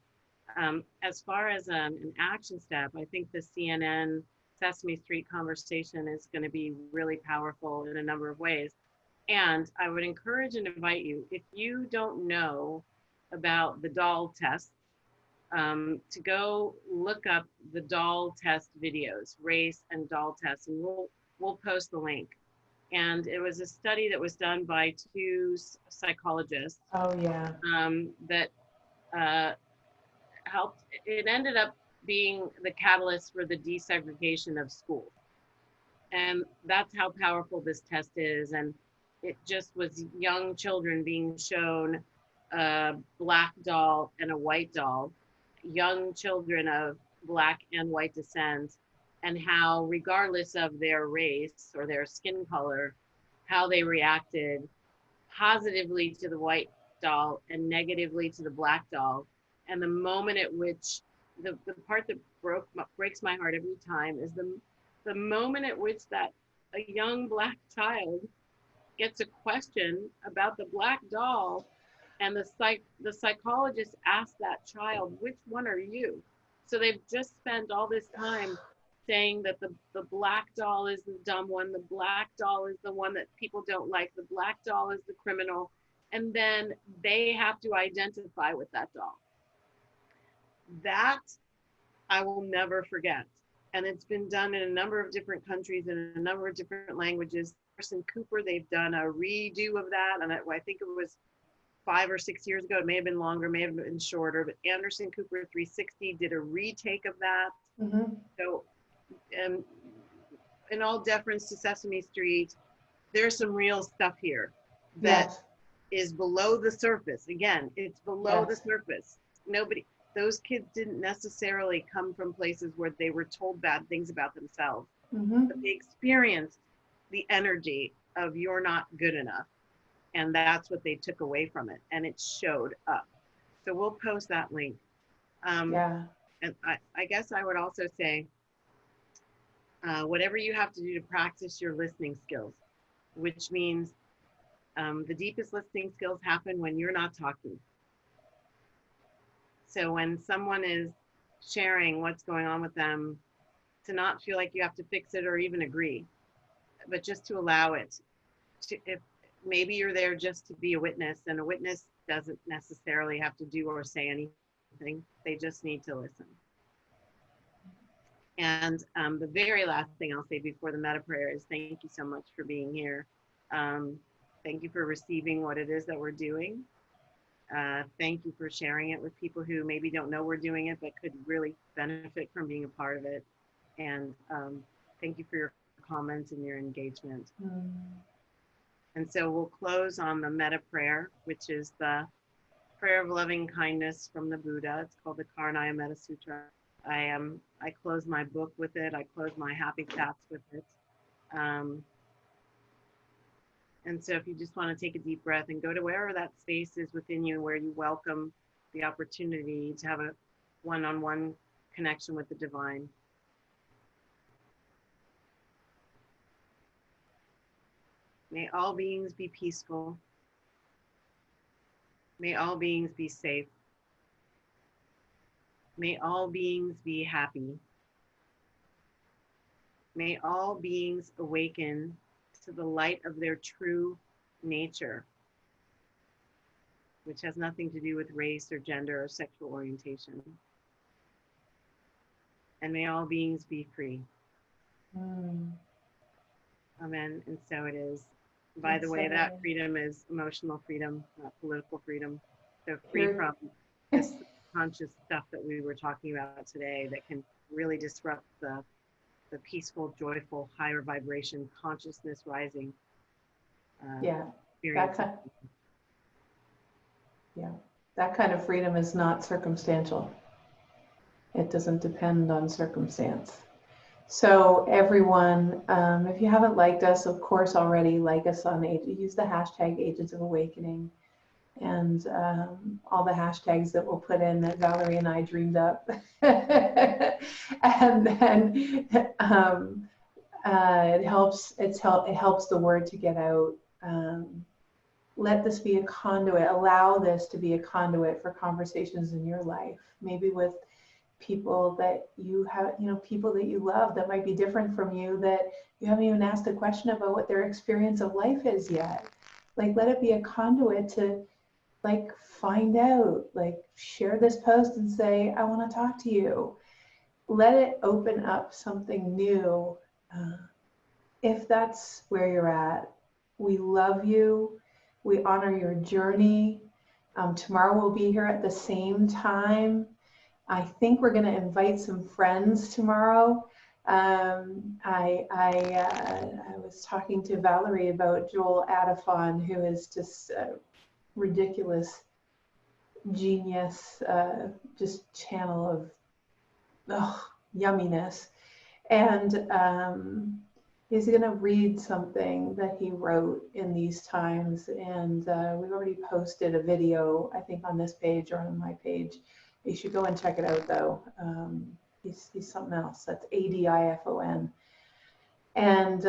As far as an action step, I think the CNN Sesame Street conversation is going to be really powerful in a number of ways. And I would encourage and invite you, if you don't know about the doll test, to go look up the doll test videos, race and doll tests, and we'll post the link. And it was a study that was done by two psychologists. Oh yeah. That helped. It ended up being the catalyst for the desegregation of schools. And that's how powerful this test is. And it just was young children being shown a black doll and a white doll, young children of black and white descent, and how regardless of their race or their skin color, how they reacted positively to the white doll and negatively to the black doll. And the moment at which, the part that breaks my heart every time is the moment at which that a young black child gets a question about the black doll, and the psychologist asks that child, which one are you? So they've just spent all this time saying that the black doll is the dumb one, the black doll is the one that people don't like, the black doll is the criminal, and then they have to identify with that doll. That I will never forget. And it's been done in a number of different countries in a number of different languages. Anderson Cooper, they've done a redo of that, and I think it was 5 or 6 years ago. It may have been longer, may have been shorter, but Anderson Cooper 360 did a retake of that. Mm-hmm. So, in all deference to Sesame Street, there's some real stuff here that is below the surface. Again, it's below the surface. Those kids didn't necessarily come from places where they were told bad things about themselves, but they experienced the energy of you're not good enough. And that's what they took away from it. And it showed up. So we'll post that link. And I guess I would also say, whatever you have to do to practice your listening skills, which means the deepest listening skills happen when you're not talking. So when someone is sharing what's going on with them, to not feel like you have to fix it or even agree, but just to allow it. If maybe you're there just to be a witness, and a witness doesn't necessarily have to do or say anything. They just need to listen. And the very last thing I'll say before the meta prayer is thank you so much for being here. Thank you for receiving what it is that we're doing. Thank you for sharing it with people who maybe don't know we're doing it, but could really benefit from being a part of it. And thank you for your comments and your engagement. And so we'll close on the meta prayer, which is the prayer of loving kindness from the Buddha. It's called the Karnaya Metta Sutra. I close my book with it. I close my happy chats with it. And so if you just want to take a deep breath and go to wherever that space is within you where you welcome the opportunity to have a one-on-one connection with the divine. May all beings be peaceful. May all beings be safe. May all beings be happy. May all beings awaken to the light of their true nature, which has nothing to do with race or gender or sexual orientation. And may all beings be free. Amen. And so it is. By the way, that freedom is emotional freedom, not political freedom. So free from this conscious stuff that we were talking about today that can really disrupt the peaceful, joyful, higher vibration, consciousness rising. That kind of freedom is not circumstantial. It doesn't depend on circumstance. So everyone, if you haven't liked us, of course, already like us on use the hashtag Agents of Awakening, and all the hashtags that we'll put in that Valerie and I dreamed up. And then it helps the word to get out. Let this be a conduit. Allow this to be a conduit for conversations in your life, maybe with people that you have, people that you love that might be different from you, that you haven't even asked a question about what their experience of life is yet. Like, let it be a conduit to find out, share this post and say, I want to talk to you. Let it open up something new. If that's where you're at, we love you. We honor your journey. Tomorrow we'll be here at the same time. I think we're going to invite some friends tomorrow. I was talking to Valerie about Joel Adafon, who is just a ridiculous genius, just channel of yumminess. And he's going to read something that he wrote in these times. And we've already posted a video, I think, on this page or on my page. You should go and check it out, though. He's something else. That's Adifon. And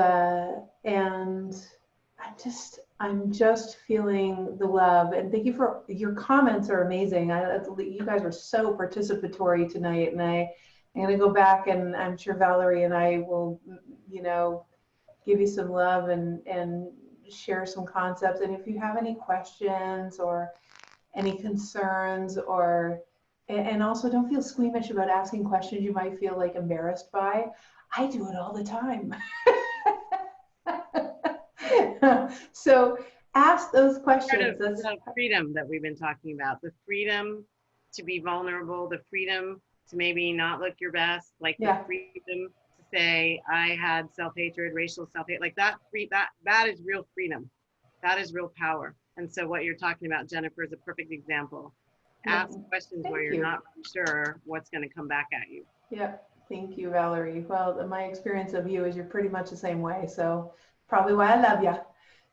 I'm just feeling the love. And thank you for your comments. Are amazing. You guys were so participatory tonight, and I'm going to go back, and I'm sure Valerie and I will, give you some love and share some concepts. And if you have any questions or any concerns, and also don't feel squeamish about asking questions you might feel like embarrassed by. I do it all the time. So ask those Part questions. of the freedom that we've been talking about, the freedom to be vulnerable, the freedom to maybe not look your best, like the freedom to say I had self-hatred, racial self-hate, like that is real freedom. That is real power. And so what you're talking about, Jennifer, is a perfect example. Ask questions where you're not really sure what's going to come back at you. Yeah, thank you, Valerie. Well, my experience of you is you're pretty much the same way, so probably why I love you.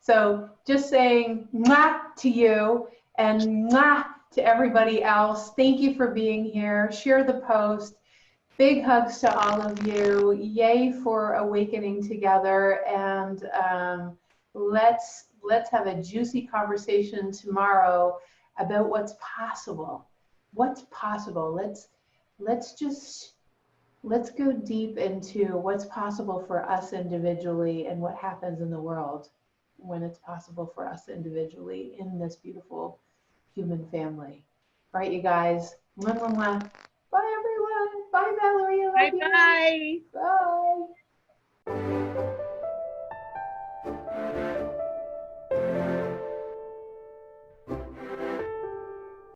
So just saying mwah to you and mwah to everybody else. Thank you for being here. Share the post. Big hugs to all of you. Yay for awakening together, and let's have a juicy conversation tomorrow about what's possible. What's possible? Let's go deep into what's possible for us individually and what happens in the world when it's possible for us individually in this beautiful human family. All right, you guys. Mwah, mwah, mwah. Bye, everyone. Bye, Valerie. I love you. Bye. Bye.